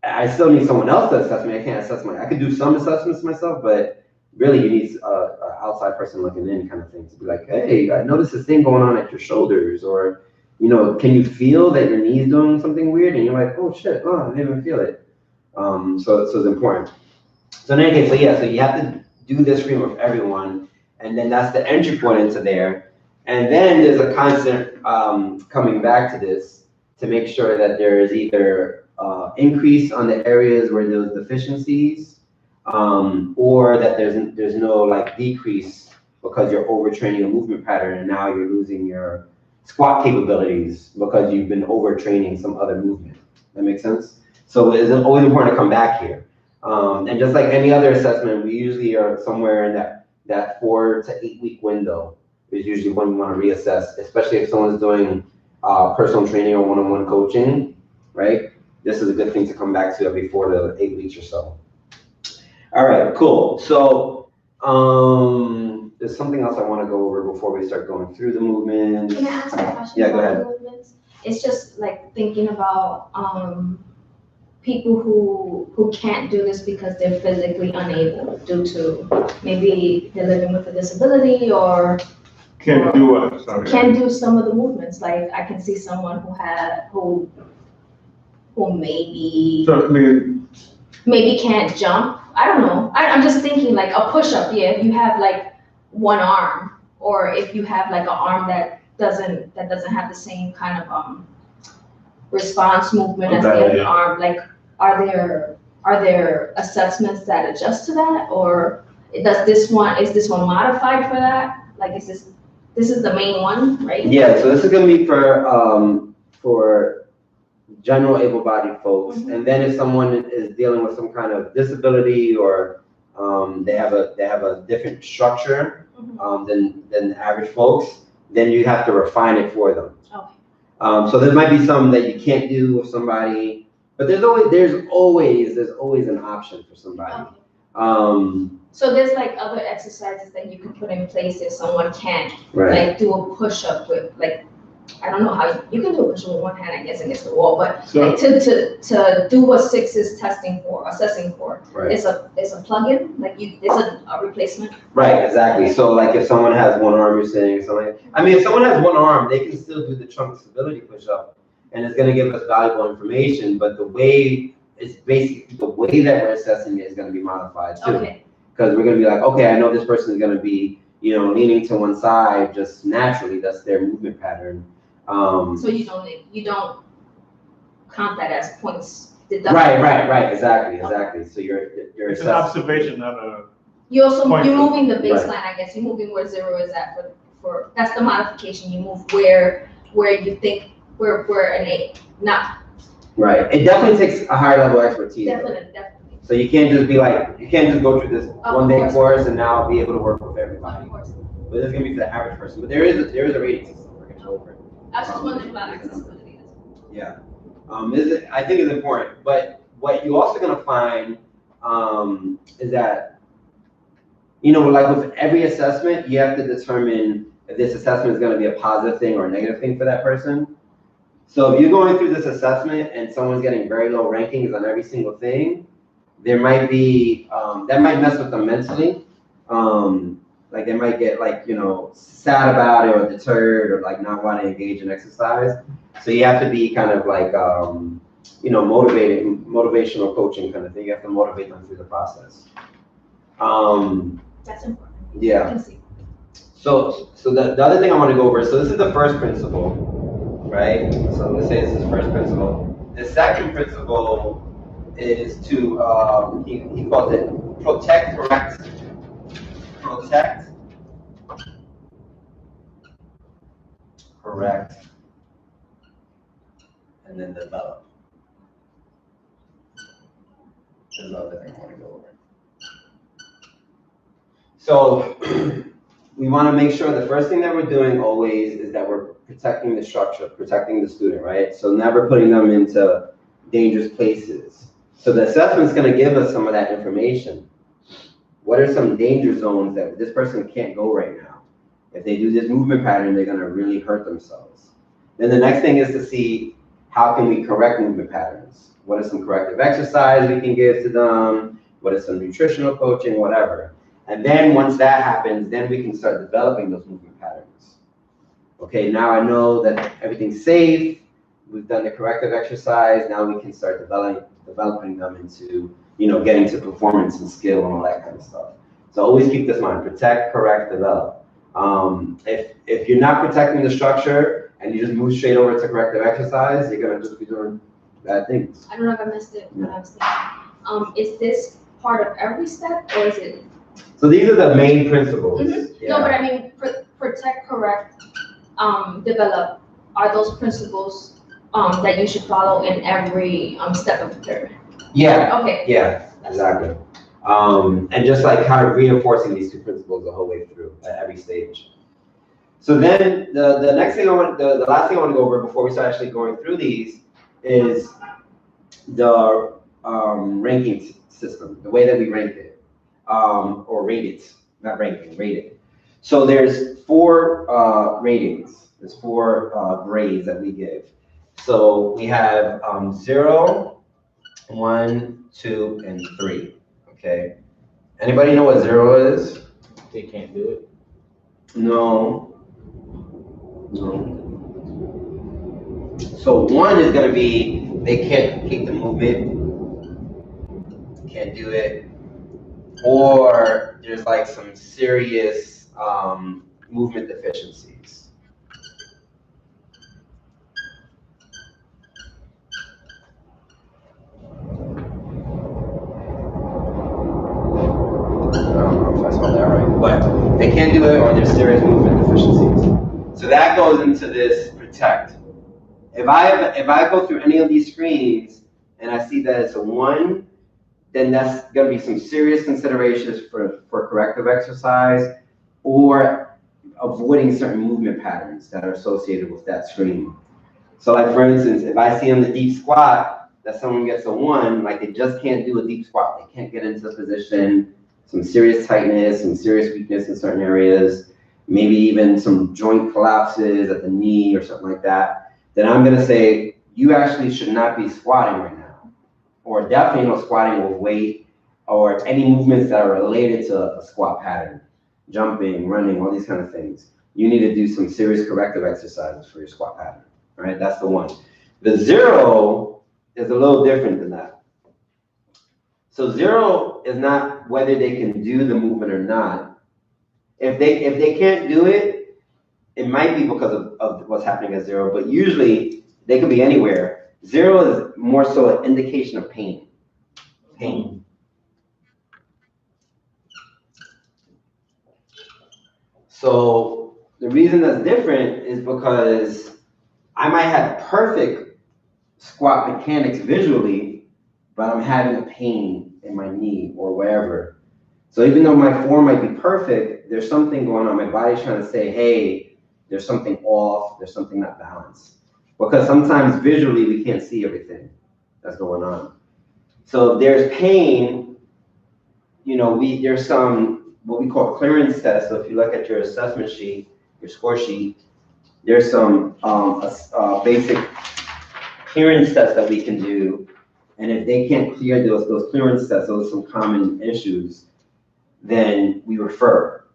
I still need someone else to assess me. I can't assess I could do some assessments myself, but really you need an outside person looking in kind of thing to be like, hey, I noticed this thing going on at your shoulders, or, can you feel that your knee's doing something weird? And you're like, oh shit, I didn't even feel it. So it's important. So in any case, so you have to do this screen with everyone, and then that's the entry point into there. And then there's a constant coming back to this to make sure that there is either increase on the areas where there's deficiencies, or that there's no like decrease because you're overtraining a movement pattern and now you're losing your squat capabilities because you've been overtraining some other movement. That makes sense? So it's always important to come back here. And just like any other assessment, we usually are somewhere in that 4 to 8 week window is usually when we want to reassess, especially if someone's doing personal training or one-on-one coaching, right? This is a good thing to come back to every 4 to 8 weeks or so. All right, cool. So there's something else I want to go over before we start going through the movements. Can I ask a question Yeah, go about ahead. the movements? It's just like thinking about people who can't do this because they're physically unable due to maybe they're living with a disability or Can't do what, sorry. can't do some of the movements. Like I can see someone who So, I mean, maybe can't jump. I don't know. I'm just thinking like a push-up. Yeah, if you have like one arm, or if you have like an arm that doesn't have the same kind of response movement as the other arm. Like, are there assessments that adjust to that, or is this one modified for that? Like, is this is the main one, right? Yeah, so this is gonna be for general able-bodied folks, and then if someone is dealing with some kind of disability or they have a different structure than the average folks, then you have to refine it for them. Okay. So there might be some that you can't do with somebody, but there's always an option for somebody. Okay. So there's like other exercises that you can put in place if someone can't Right. like do a push-up with like, I don't know how you can do a push-up with one hand, I guess, against the wall, but So- like to do what 6 is assessing for, Right. it's a plug-in, like it's a replacement. Right, exactly. So like if someone has one arm, you're saying something. I mean, if someone has one arm, they can still do the trunk stability push-up and it's gonna give us valuable information, but the way that we're assessing it is gonna be modified too. Okay, Because we're gonna be like, okay, I know this person is gonna be, leaning to one side just naturally, that's their movement pattern. so you don't count that as points deducted? Right, exactly. So you're It's an assessing. observation, not a, You're Point you're for- moving the baseline, I guess, you're moving where 0 is at for, that's the modification, you move where you think, where an 8, not, Right, it definitely takes a higher level of expertise. though. definitely. So you can't just be like, you can't just go through this Of 1 day course. course and now be able to work with everybody. Of course. But it's gonna be for the average person, but there is a rating system for control. I was just wondering about accessibility. Yeah, I think it's important, but what you're also gonna find, is that, like with every assessment, you have to determine if this assessment is gonna be a positive thing or a negative thing for that person. So if you're going through this assessment and someone's getting very low rankings on every single thing, there might be, that might mess with them mentally. Like they might get sad about it or deterred or like not want to engage in exercise. So you have to be kind of like, motivational coaching kind of thing. You have to motivate them through the process. That's important. I Yeah. can see. So the other thing I want to go over, so this is the first principle, right? So let's say this is the first principle. The second principle is to, he calls it protect, correct, and then develop. There's another thing I want to go over. So we want to make sure the first thing that we're doing always is that we're protecting the structure, protecting the student, right? So never putting them into dangerous places. So the assessment's going to give us some of that information. What are some danger zones that this person can't go right now? If they do this movement pattern, they're going to really hurt themselves. Then the next thing is to see how can we correct movement patterns? What are some corrective exercise we can give to them? What is some nutritional coaching, whatever. And then once that happens, then we can start developing those movement patterns. Okay, now I know that everything's safe. We've done the corrective exercise. Now we can start developing them into, getting to performance and skill and all that kind of stuff. So always keep this in mind, protect, correct, develop. If you're not protecting the structure and you just move straight over to corrective exercise, you're gonna just be doing bad things. I don't know if I missed it, but I was thinking, is this part of every step or is it? So these are the main principles. Yeah. No, but I mean, protect, correct, develop, are those principles, that you should follow in every, step of the therapy? Yeah, Okay. yeah, exactly. And just like kind of reinforcing these two principles the whole way through at every stage. So then the next thing the last thing I want to go over before we start actually going through these is the ranking system, the way that we rank it, or rate it, not ranking, rate it. So there's 4 ratings. There's 4 grades that we give. So we have 0, 1, 2, and 3. Okay. Anybody know what 0 is? They can't do it. No. So 1 is going to be they can't complete the movement, can't do it, or there's like some serious movement deficiencies. I don't know if I spelled that right, but they can't do it or there's serious movement deficiencies. So that goes into this protect. If I go through any of these screens and I see that it's a 1, then that's gonna be some serious considerations for corrective exercise or avoiding certain movement patterns that are associated with that screen. So like for instance, if I see on the deep squat that someone gets a 1, like they just can't do a deep squat, they can't get into the position, some serious tightness, some serious weakness in certain areas, maybe even some joint collapses at the knee or something like that, then I'm gonna say, you actually should not be squatting right now. Or definitely no squatting with weight or any movements that are related to a squat pattern, jumping, running, all these kind of things. You need to do some serious corrective exercises for your squat pattern, right? That's the 1. The 0 is a little different than that. So 0 is not whether they can do the movement or not. If they can't do it, it might be because of what's happening at 0, but usually they could be anywhere. 0 is more so an indication of pain. Pain. So the reason that's different is because I might have perfect squat mechanics visually, but I'm having a pain in my knee or wherever. So even though my form might be perfect, there's something going on. My body's trying to say, hey, there's something off, there's something not balanced. Because sometimes visually we can't see everything that's going on. So if there's pain, you know, there's some, what we call clearance tests. So if you look at your assessment sheet, your score sheet, there's some basic clearance tests that we can do. And if they can't clear those clearance tests, those are some common issues, then we refer.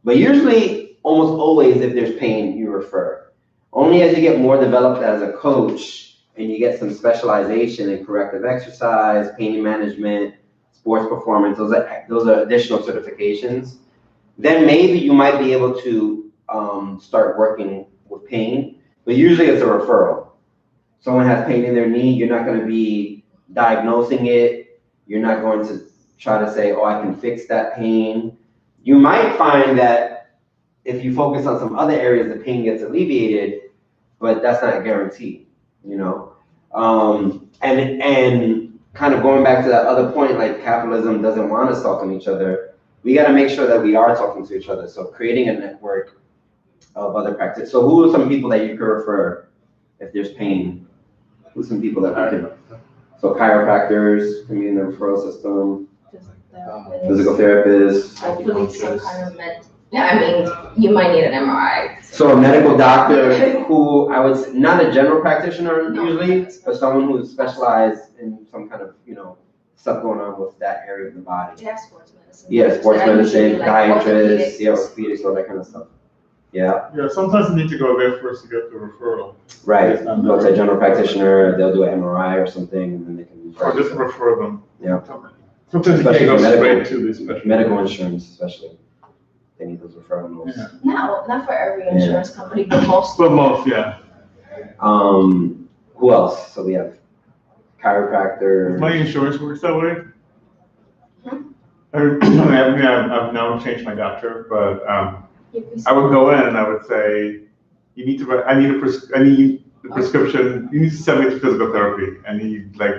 But usually, almost always, if there's pain, you refer. Only as you get more developed as a coach and you get some specialization in corrective exercise, pain management, sports performance, those are additional certifications, then maybe you might be able to start working with pain. But usually it's a referral. Someone has pain in their knee, you're not going to be diagnosing it. You're not going to try to say, oh, I can fix that pain. You might find that if you focus on some other areas, the pain gets alleviated, but that's not a guarantee, you know? And kind of going back to that other point, like capitalism doesn't want us talking to each other. We got to make sure that we are talking to each other. So creating a network of other practice. So who are some people that you could refer if there's pain? Who's some people that we can? So chiropractors can be in the referral system. Physical therapists. Hopefully some kind of I mean, you might need an MRI. So a medical doctor who I would say, not a general practitioner usually, but someone who's specialized in some kind of, you know, stuff going on with that area of the body. Yeah, sports medicine. Yeah, sports medicine, Like podiatrists, orthopedics. orthopedics, all that kind of stuff. Yeah, Yeah, sometimes you need to go there first to get the referral. right. Go to a general practitioner, they'll do an MRI or something, and then they can. Or just refer them. Yeah. Sometimes you Especially can't go for medical- straight to these special. Medical insurance especially. They need those referral notes. Yeah. Not for every insurance company, but most. But most, yeah. Who else? So we have chiropractor. My insurance works that way. Hmm? I've now changed my doctor, but I would go in and I would say, you need to, I need the prescription, you need to send me to physical therapy. And he like,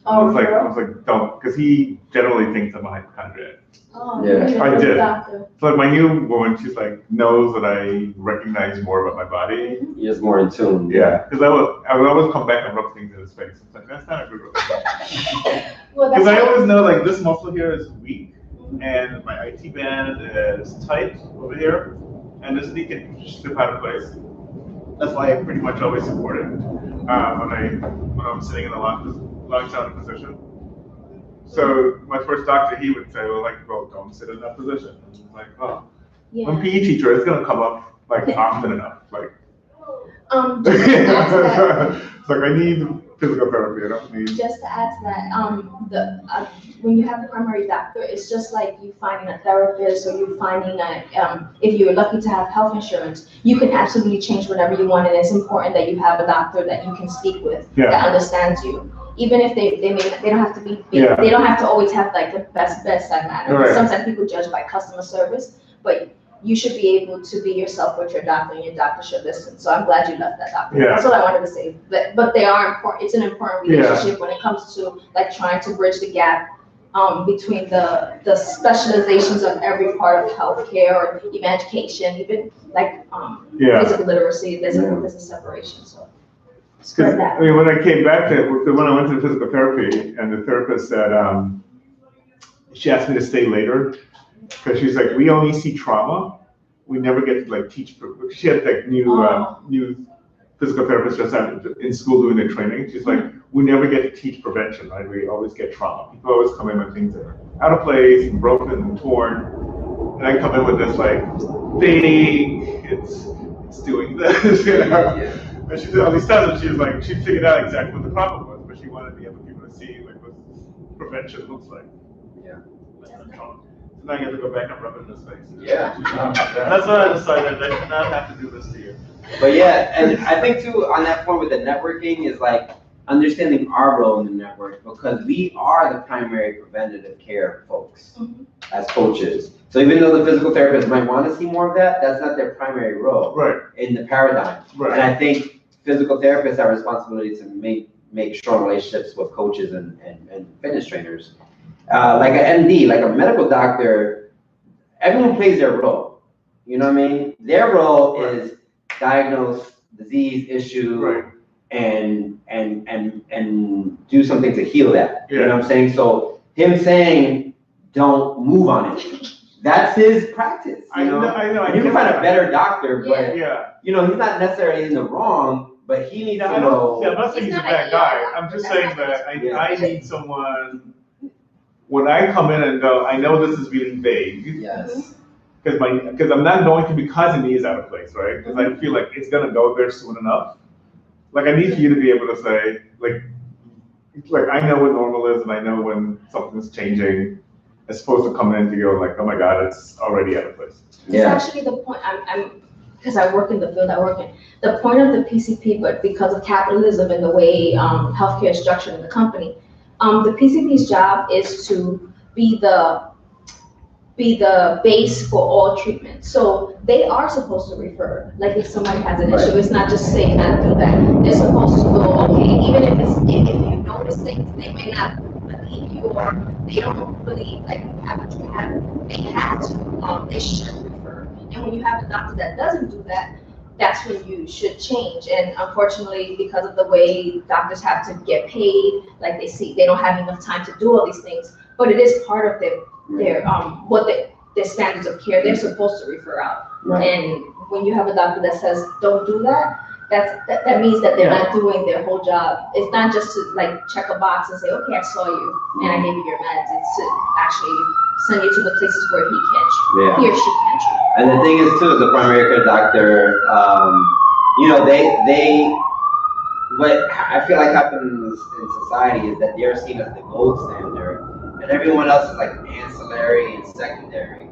I was like, don't, because he generally thinks I'm a hypochondriac. Oh, Yeah, you're a I good did. doctor. So like my new woman, she's like, knows that I recognize more about my body. You're just more in tune. Yeah, because I would always come back and rub things in his face. It's like, that's not a good rub. Well, Because I that's always know like this muscle here is weak and my IT band is tight over here and this knee can slip out of place. That's why I pretty much always support it when I'm sitting in a long sounding position. So my first doctor, he would say, well, don't sit in that position. And I'm like, oh, I'm a PE teacher, it's gonna come up like often enough. Like, just to add to that, it's like I need physical therapy. I don't need. just to add to that, when you have a primary doctor, it's just like you finding a therapist or you finding if you're lucky to have health insurance, you can absolutely change whatever you want, and it's important that you have a doctor that you can speak with that understands you. Even if they don't have to be, they don't have to always have like the best bedside manner. Right. Sometimes people judge by customer service, but you should be able to be yourself with your doctor, and your doctor should listen. So I'm glad you left that doctor. Yeah. That's what I wanted to say. But they are important. It's an important relationship when it comes to like trying to bridge the gap between the specializations of every part of healthcare or even education, even like physical literacy. There's a separation. So. Because I mean, when I came back when I went to physical therapy, and the therapist said, she asked me to stay later because she's like, we only see trauma. We never get to like teach. She had like new physical therapists just in school doing their training. She's like, we never get to teach prevention, right? We always get trauma. People always come in with things that are out of place and broken and torn, and I come in with this like thing. It's doing this, you know. And she did all these tests, and she was like, she figured out exactly what the problem was, but she wanted the other people to see like what prevention looks like. Yeah. So now you have to go back and rub it in his face. Yeah. That's what I decided. I did not have to do this to you. But yeah, and I think too, on that point with the networking is like understanding our role in the network, because we are the primary preventative care folks as coaches. So even though the physical therapists might want to see more of that, that's not their primary role Right. in the paradigm. Right. And I think physical therapists have a responsibility to make strong relationships with coaches and fitness trainers. Like an MD, like a medical doctor, everyone plays their role. You know what I mean? Their role is diagnose disease issue Right. and do something to heal that. Yeah. You know what I'm saying? So him saying don't move on it, that's his practice. I know. And you can find a better doctor, but Yeah. you know, he's not necessarily in the wrong, but he needs to know. I'm not saying he's a bad guy. I'm just saying that I need someone, when I come in and go, I know this is really vague. Yes. Because I'm not going to, because of me is out of place, right? Because I feel like it's gonna go there soon enough. Like I need for you to be able to say, like I know what normal is and I know when something's changing, as opposed to coming in to go like, oh my God, it's already out of place. Yeah. It's actually the point, because I work in the field I work in, the point of the PCP, but because of capitalism and the way healthcare is structured in the company, the PCP's job is to be the base for all treatment. So they are supposed to refer, like if somebody has an issue, it's not just say not do that. They're supposed to go, okay, even if you notice things, they may not believe you or they don't believe like have to have, they should refer. And when you have a doctor that doesn't do that, that's when you should change. And unfortunately, because of the way doctors have to get paid, like they don't have enough time to do all these things, but it is part of their their standards of care. They're supposed to refer out. Right. And when you have a doctor that says don't do that, that means that they're not doing their whole job. It's not just to like check a box and say, okay, I saw you and I gave you your meds. It's to actually send you to the places where he or she can treat. And the thing is too, as a primary care doctor, you know, what I feel like happens in society is that they're seen as the gold standard, and everyone else is like ancillary and secondary.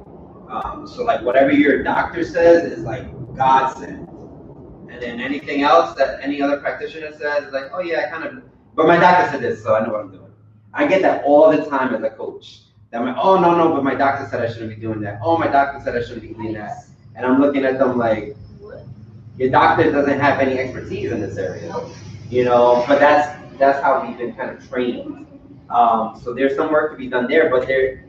So like whatever your doctor says is like God said, and then anything else that any other practitioner says is like, oh yeah, but my doctor said this, so I know what I'm doing. I get that all the time as a coach. That oh no, but my doctor said I shouldn't be doing that. Oh, my doctor said I shouldn't be doing that. And I'm looking at them like, your doctor doesn't have any expertise in this area, you know. But that's how we've been kind of trained. So there's some work to be done there. But the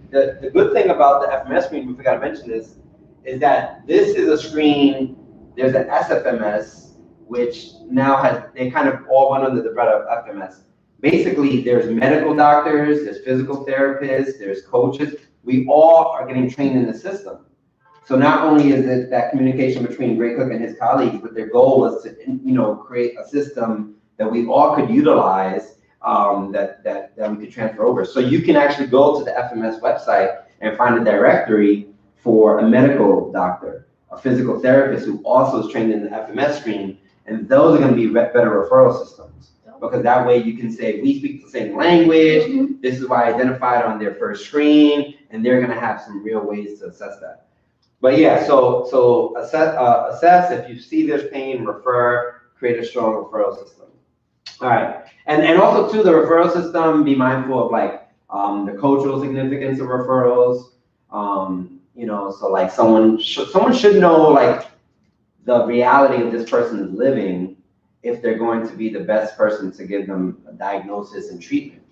good thing about the FMS screen, we forgot to mention this, is that this is a screen. There's an SFMS, which now they kind of all went under the umbrella of FMS. Basically, there's medical doctors, there's physical therapists, there's coaches. We all are getting trained in the system. So not only is it that communication between Ray Cook and his colleagues, but their goal was to, you know, create a system that we all could utilize, that we could transfer over. So you can actually go to the FMS website and find a directory for a medical doctor, a physical therapist who also is trained in the FMS screen, and those are going to be better referral systems. Because that way you can say, we speak the same language, this is why I identified on their first screen, and they're gonna have some real ways to assess that. But yeah, so assess, if you see there's pain, refer, create a strong referral system. All right, and also too, the referral system, be mindful of like the cultural significance of referrals. You know, so like someone should know like the reality of this person is living, if they're going to be the best person to give them a diagnosis and treatment.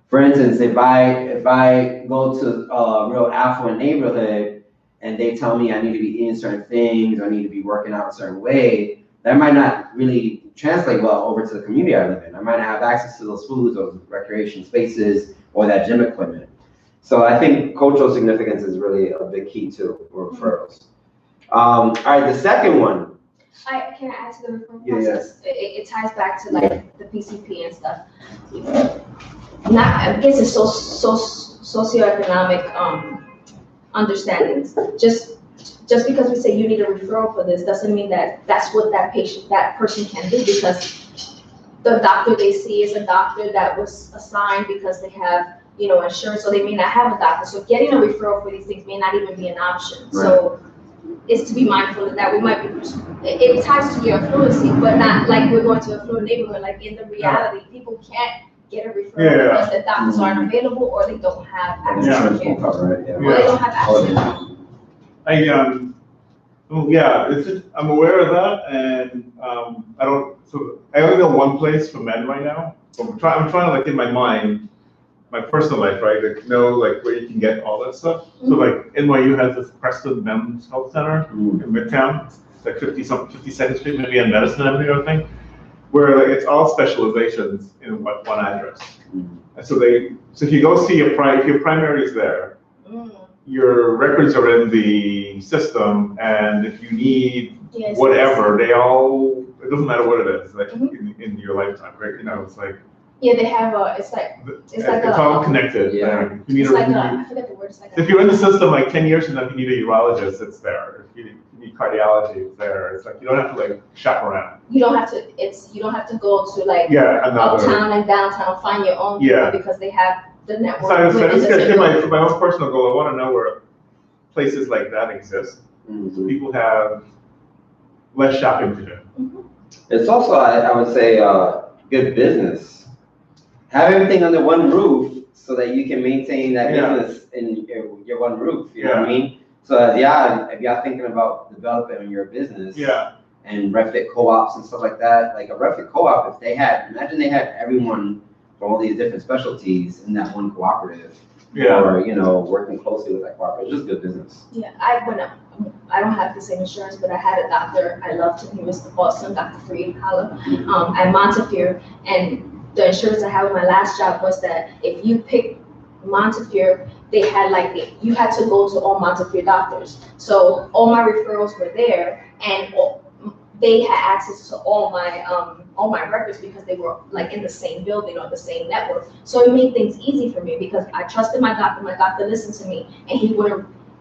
For instance, if I go to a real affluent neighborhood and they tell me I need to be eating certain things, or I need to be working out a certain way, that might not really translate well over to the community I live in. I might not have access to those foods or recreation spaces or that gym equipment. So I think cultural significance is really a big key too for referrals. All right, the second one. Can I add to the referral process? Yeah. It ties back to like the PCP and stuff. I guess it's socioeconomic understandings. Just just because we say you need a referral for this, doesn't mean that that's what that person can do, because the doctor they see is a doctor that was assigned because they have, insurance, so they may not have a doctor. So getting a referral for these things may not even be an option. So it's to be mindful of that. We might be, it ties to your fluency, but not like we're going to a fluent neighborhood. Like in the reality, people can't get a referral because the doctors aren't available, or they don't have access to care. Or they don't have access. I'm aware of that, and I only know one place for men right now. So I'm trying to, like, in my mind, my personal life, right, like, know, like, where you can get all that stuff. So like NYU has this Preston Men's Health Center in Midtown. It's like 52nd Street, maybe in Medicine Avenue, I think, where like, it's all specializations in one address. And so if you go see if your primary is there, your records are in the system, and if you need whatever, it doesn't matter what it is, like in your lifetime, right? It's like. Yeah, they have it's all connected. Yeah. I forget the word. If you're in the system, like 10 years from now, if you need a urologist, it's there. If you need cardiology, it's there. It's like, you don't have to like shop around. You don't have to go to like uptown and downtown, find your own people, because they have the network. For my own personal goal, I want to know where places like that exist. So people have less shopping to do. It's also, I would say, good business. Have everything under one roof so that you can maintain that business in your one roof. You know what I mean? So if y'all thinking about developing your business, and refit co-ops and stuff like that, like a refit co-op, if they had, imagine they had everyone from all these different specialties in that one cooperative, or working closely with that cooperative, it's just good business. Yeah, I don't have the same insurance, but I had a doctor I loved him. He was awesome, Dr. Freed Holla, at Montefiore, and the insurance I had with my last job was that if you picked Montefiore, they had you had to go to all Montefiore doctors. So all my referrals were there, and they had access to all my records because they were like in the same building or the same network. So it made things easy for me because I trusted my doctor. My doctor listened to me, and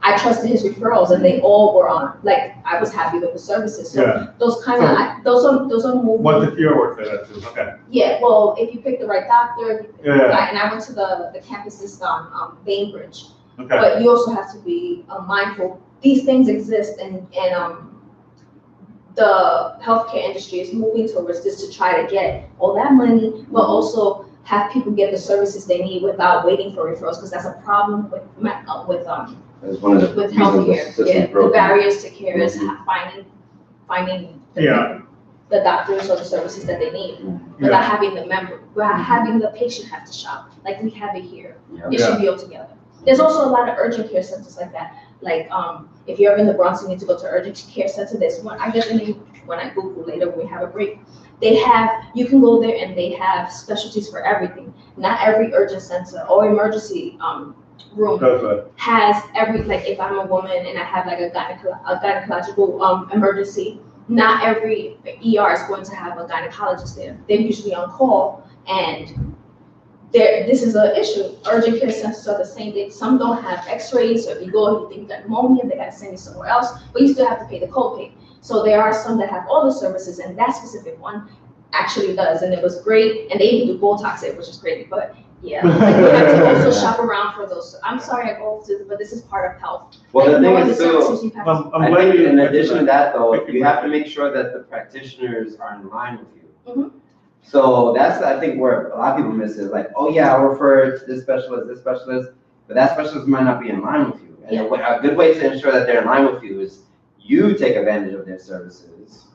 I trusted his referrals, and they all were on. Like, I was happy with the services. So those kind of those are moving. Montefiore worked there too. Okay. Yeah, well, if you pick the right doctor, and I went to the campuses on Bainbridge. Okay. But you also have to be mindful. These things exist, and the healthcare industry is moving towards this to try to get all that money, but also have people get the services they need without waiting for referrals, because that's a problem with healthcare. The barriers to care is finding the doctors or the services that they need without having the patient have to shop. Like we have it here. It should be all together. There's also a lot of urgent care centers like that. Like if you're in the Bronx, you need to go to urgent care center. There's one, I get the name when I Google later when we have a break. You can go there and they have specialties for everything. Not every urgent center or emergency room has if I'm a woman and I have like a gynecological emergency, not every ER is going to have a gynecologist there. They're usually on call, and this is an issue. Urgent care centers are the same. Some don't have x-rays, so if you go and you think you got pneumonia, they got to send you somewhere else, but you still have to pay the copay. So there are some that have all the services, and that specific one actually does, and it was great, and they even do Botox there, which is great, but yeah, you have to also shop around for those. I'm sorry I go to, but this is part of health. Well, the thing is too, I think in addition to that though, you have to make sure that the practitioners are in line with you. So that's, I think, where a lot of people miss it. Like, oh yeah, I'll refer to this specialist, but that specialist might not be in line with you. And a good way to ensure that they're in line with you is you take advantage of their services,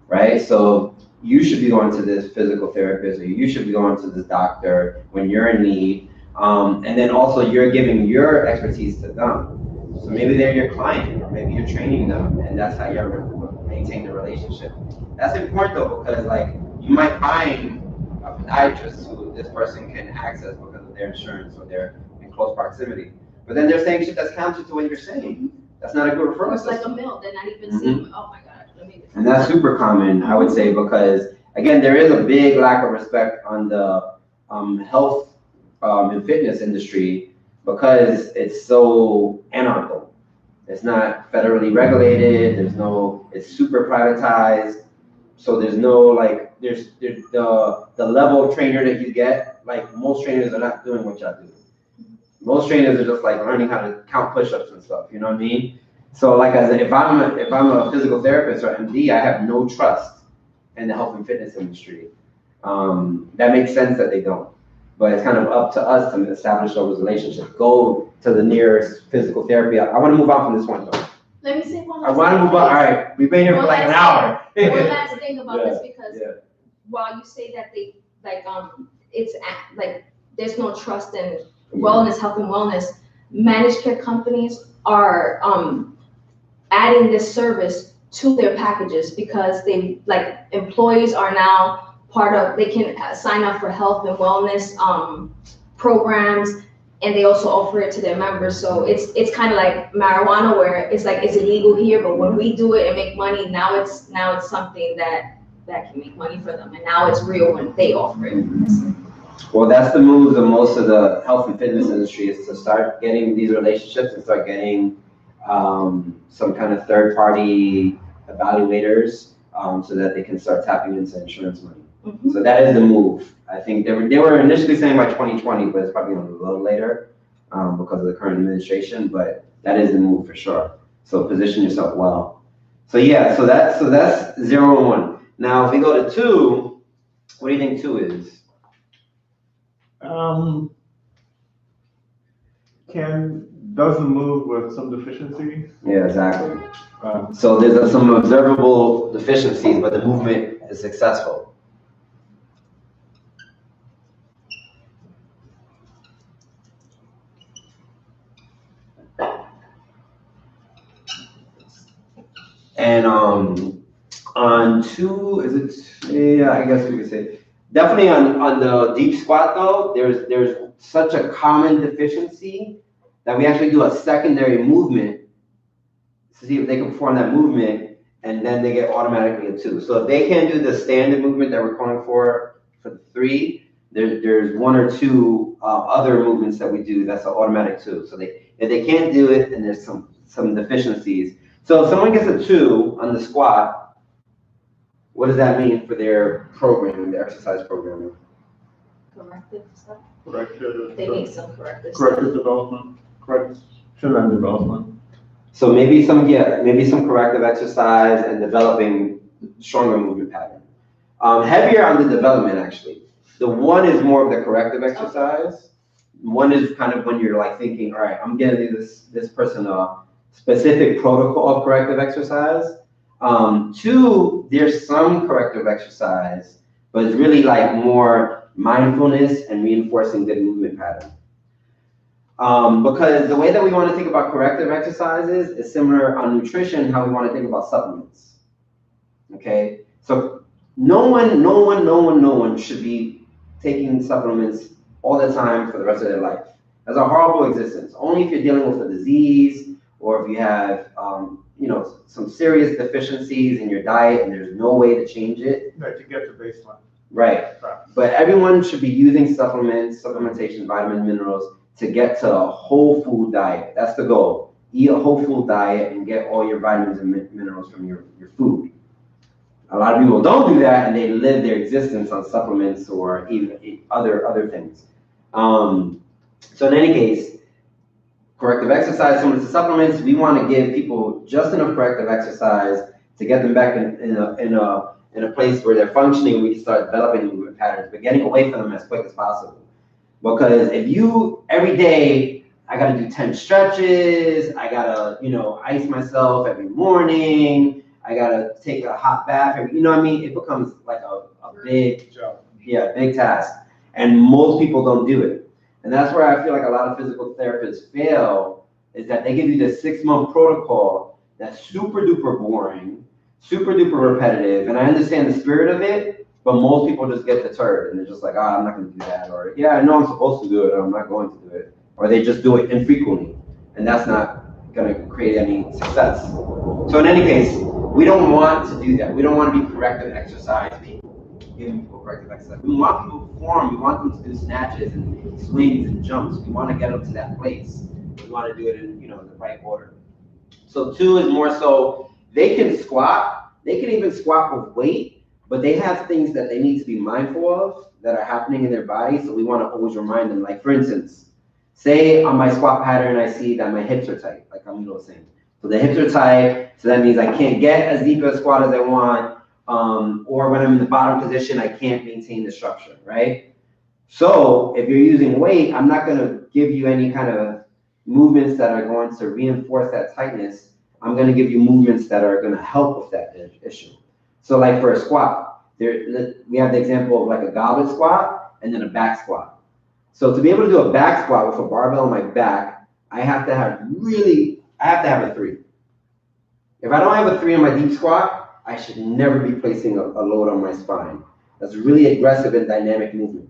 right? So you should be going to this physical therapist, or you should be going to this doctor when you're in need. And then also you're giving your expertise to them. So maybe they're your client, or maybe you're training them, and that's how you maintain the relationship. That's important though, because like you might find a podiatrist who this person can access because of their insurance or they're in close proximity. But then they're saying shit that's counter to what you're saying. That's not a good referral. It's like a mill. They're not even seeing. Oh my God. And that's super common, I would say, because again, there is a big lack of respect on the health and fitness industry because it's so anarchical. It's not federally regulated, it's super privatized. So there's no like, there's the level of trainer that you get, like most trainers are not doing what y'all do. Most trainers are just like learning how to count push-ups and stuff, you know what I mean? So like if I'm a physical therapist or MD, I have no trust in the health and fitness industry. That makes sense that they don't. But it's kind of up to us to establish those relationships. Go to the nearest physical therapy. I want to move on from this one though. Let me say one I last want to thing. move on. All right, we've been here for like an hour. One last thing about Yeah, this, because yeah. while you say that they, like, like, there's no trust in wellness, health and wellness, managed care companies are, adding this service to their packages because they, like, employees are now part of, they can sign up for health and wellness, programs, and they also offer it to their members. So it's kind of like marijuana, where it's like it's illegal here, but when we do it and make money, now it's something that can make money for them, and now it's real when they offer it. Well, that's the move of most of the health and fitness industry, is to start getting these relationships and start getting some kind of third-party evaluators, so that they can start tapping into insurance money. Mm-hmm. So that is the move. I think they were initially saying by 2020, but it's probably going to be a little later because of the current administration. But that is the move for sure. So position yourself well. So yeah, so that's 0 and 1. Now if we go to 2, what do you think 2 is? Does the move with some deficiencies? Yeah, exactly. So there's some observable deficiencies, but the movement is successful. And on 2, is it? Yeah, I guess we could say definitely on the deep squat though. There's such a common deficiency that we actually do a secondary movement to see if they can perform that movement, and then they get automatically a 2. So if they can't do the standard movement that we're calling for the 3, there's 1 or 2 other movements that we do that's an automatic 2. So if they can't do it, and there's some deficiencies. So if someone gets a 2 on the squat, what does that mean for their programming, their exercise programming? Corrective stuff. Corrective. They need some corrective stuff. Corrective development, correction and development. So maybe some corrective exercise and developing stronger movement pattern. Heavier on the development actually. The 1 is more of the corrective exercise. 1 is kind of when you're like thinking, all right, I'm gonna do this person a specific protocol of corrective exercise. 2, there's some corrective exercise, but it's really like more mindfulness and reinforcing good movement pattern. Because the way that we want to think about corrective exercises is similar on nutrition, how we want to think about supplements. Okay, so no one should be taking supplements all the time for the rest of their life. That's a horrible existence. Only if you're dealing with a disease, or if you have some serious deficiencies in your diet and there's no way to change it. To get to baseline. Right. But everyone should be using supplementation, vitamins, minerals, to get to a whole food diet. That's the goal. Eat a whole food diet and get all your vitamins and minerals from your food. A lot of people don't do that, and they live their existence on supplements or even other things. So in any case, corrective exercise, similar to supplements, we want to give people just enough corrective exercise to get them back in a place where they're functioning. We can start developing movement patterns, but getting away from them as quick as possible. Because if you, every day, I gotta do 10 stretches, I gotta, ice myself every morning, I gotta take a hot bath, you know what I mean? It becomes like a big job. Yeah, big task. And most people don't do it. And that's where I feel like a lot of physical therapists fail, is that they give you this 6-month protocol that's super duper boring, super duper repetitive. And I understand the spirit of it, but most people just get deterred and they're just like, I'm not gonna do that. Or yeah, I know I'm supposed to do it, I'm not going to do it. Or they just do it infrequently. And that's not gonna create any success. So in any case, we don't want to do that. We don't want to be corrective exercise people, giving people corrective exercise. We want people to perform. We want them to do snatches and swings and jumps. We want to get them to that place. We want to do it in, the right order. So 2 is more so, they can squat, they can even squat with weight, but they have things that they need to be mindful of that are happening in their body. So we want to always remind them, like for instance, say on my squat pattern, I see that my hips are tight, like Camilo was saying. So the hips are tight, so that means I can't get as deep a squat as I want, or when I'm in the bottom position, I can't maintain the structure, right? So if you're using weight, I'm not gonna give you any kind of movements that are going to reinforce that tightness. I'm gonna give you movements that are gonna help with that issue. So like for a squat, we have the example of like a goblet squat and then a back squat. So to be able to do a back squat with a barbell on my back, I have to have a 3. If I don't have a 3 on my deep squat, I should never be placing a load on my spine. That's really aggressive and dynamic movement.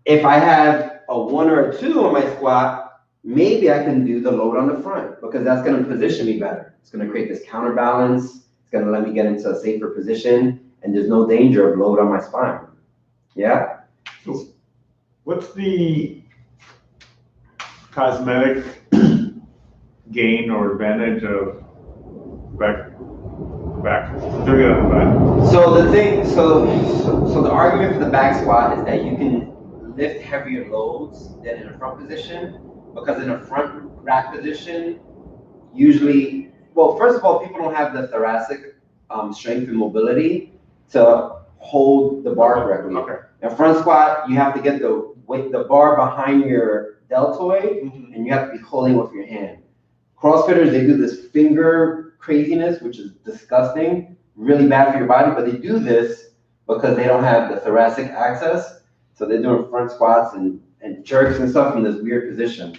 If I have a 1 or a 2 on my squat, maybe I can do the load on the front because that's going to position me better. It's going to create this counterbalance. It's going to let me get into a safer position, and there's no danger of load on my spine. Yeah? So what's the cosmetic gain or advantage of back doing it on the back? So so the argument for the back squat is that you can lift heavier loads than in a front position, because in a front rack position, usually, well, first of all, people don't have the thoracic strength and mobility to hold the bar correctly. Okay. In a front squat, you have to get the bar behind your deltoid, and you have to be holding with your hand. CrossFitters, they do this finger craziness, which is disgusting, really bad for your body, but they do this because they don't have the thoracic access. So they're doing front squats and jerks and stuff in this weird position.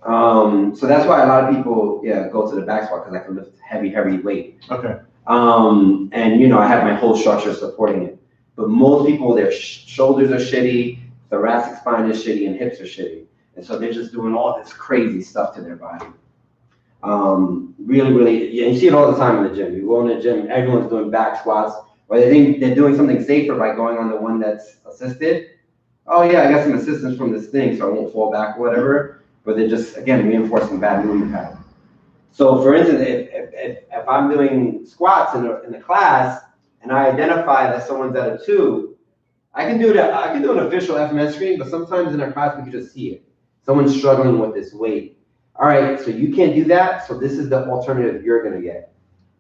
So that's why a lot of people, go to the back squat, because I can lift heavy weight. Okay. And I have my whole structure supporting it. But most people, their shoulders are shitty, thoracic spine is shitty, and hips are shitty. And so they're just doing all this crazy stuff to their body. Really, you see it all the time in the gym. You go in the gym, everyone's doing back squats, or they think they're doing something safer by going on the one that's assisted. Oh yeah, I got some assistance from this thing, so I won't fall back or whatever. But they're just, again, reinforcing bad movement pattern. So for instance, if I'm doing squats in the class and I identify that someone's at a 2, I can do an official FMS screen, but sometimes in our class we can just see it. Someone's struggling with this weight. All right, so you can't do that, so this is the alternative you're gonna get.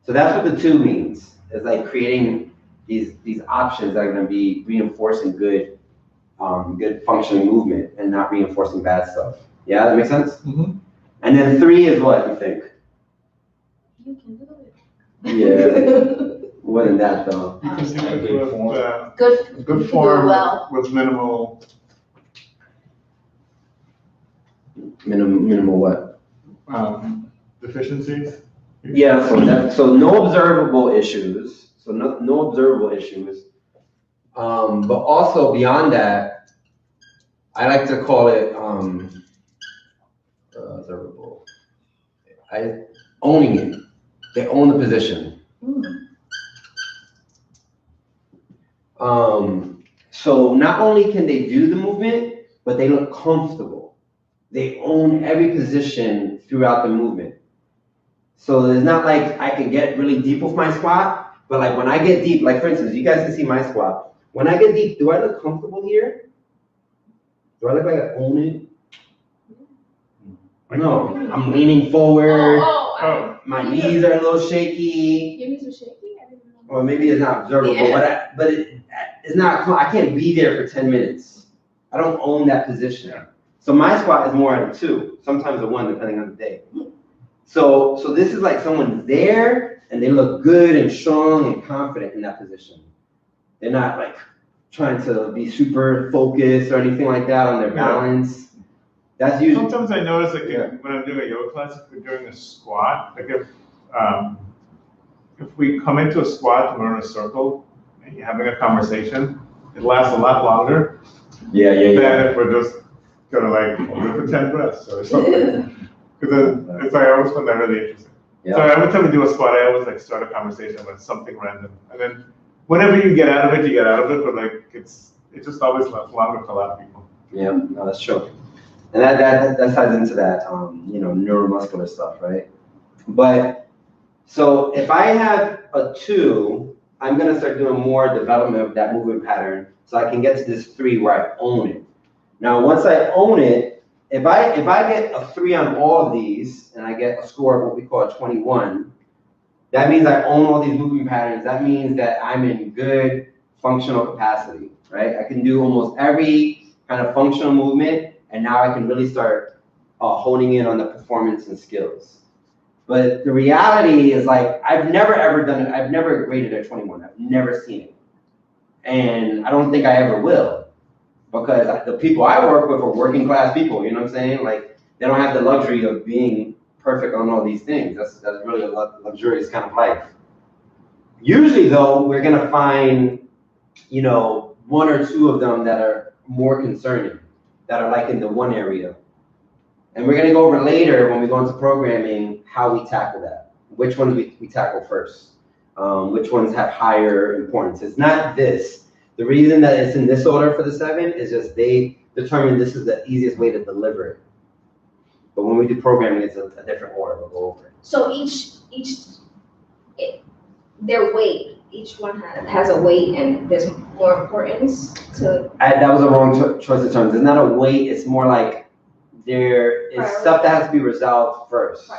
So that's what the 2 means, is like creating these options that are gonna be reinforcing good functioning movement and not reinforcing bad stuff. Yeah, that makes sense? Mm-hmm. And then 3 is what you think? You can do it. Yeah, more than that though. Because you Okay, could form. Good. good do it form well. with minimal Minimal what? deficiencies. Yeah, so no observable issues. So no observable issues. But also beyond that, I like to call it observable. Owning it. They own the position. So not only can they do the movement, but they look comfortable. They own every position throughout the movement. So it's not like I can get really deep with my squat, but like when I get deep, like for instance, you guys can see my squat. When I get deep, do I look comfortable here? Do I look like I own it? No, I'm leaning forward. My knees are a little shaky. Your knees are shaky? I didn't know. Or maybe it's not observable, but it's not, I can't be there for 10 minutes. I don't own that position. So my squat is more at a 2, sometimes a 1, depending on the day. So this is like someone's there and they look good and strong and confident in that position. They're not like trying to be super focused or anything like that on their balance. That's usually. Sometimes I notice like when I'm doing a yoga class, if we're doing a squat, like if we come into a squat and we're in a circle and you're having a conversation, it lasts a lot longer Yeah. than if we're just gonna like hold it for 10 breaths or something. Because it's like I always find that really interesting. Yeah. So every time we do a squat, I always like start a conversation with something random, and then whenever you get out of it, you get out of it. But like it's just always lasts longer for a lot of people. Yeah, no, that's true. And that ties into that, neuromuscular stuff, right? But, so if I have a 2, I'm gonna start doing more development of that movement pattern so I can get to this 3 where I own it. Now, once I own it, if I get a 3 on all of these and I get a score of what we call a 21, that means I own all these movement patterns. That means that I'm in good functional capacity, right? I can do almost every kind of functional movement, and now I can really start honing in on the performance and skills. But the reality is, like, I've never ever done it. I've never graded a 21. I've never seen it. And I don't think I ever will, because the people I work with are working class people, you know what I'm saying? Like, they don't have the luxury of being perfect on all these things. That's really a luxurious kind of life. Usually though, we're gonna find, 1 or 2 of them that are more concerning, that are like in the 1 area. And we're gonna go over later when we go into programming, how we tackle that. Which ones we tackle first. Which ones have higher importance. It's not this. The reason that it's in this order for the 7 is just they determine this is the easiest way to deliver it. But when we do programming, it's a different order. We'll go over it. So their weight, each one has a weight, and there's more importance to. That was a wrong choice of terms. It's not a weight. It's more like there is Priority. stuff that has to be resolved first.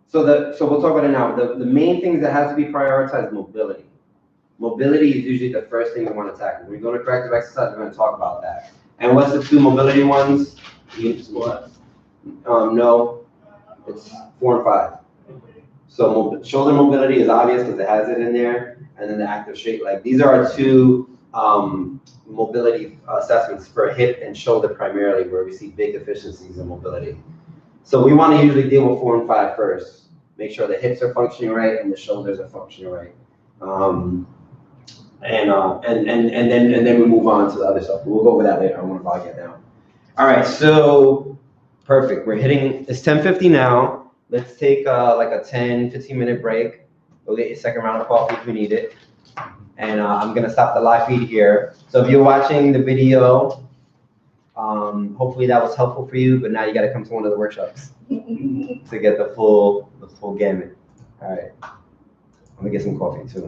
So we'll talk about it now. The main things that has to be prioritized: mobility. Mobility is usually the first thing we want to tackle. When we go to corrective exercise, we're going to talk about that. And what's the 2 mobility ones? Squats. No, it's 4 and 5. So shoulder mobility is obvious because it has it in there, and then the active shake leg. These are our 2 mobility assessments for hip and shoulder primarily, where we see big deficiencies in mobility. So we want to usually deal with 4 and 5 first. Make sure the hips are functioning right and the shoulders are functioning right. And then we move on to the other stuff. We'll go over that later. I don't want to bog you down. All right, so perfect. We're hitting, it's 10:50 now. Let's take like a 10-15-minute break. Go get your second round of coffee if you need it. And I'm gonna stop the live feed here. So if you're watching the video, hopefully that was helpful for you, but now you gotta come to one of the workshops to get the full gamut. All right, I'm gonna get some coffee too.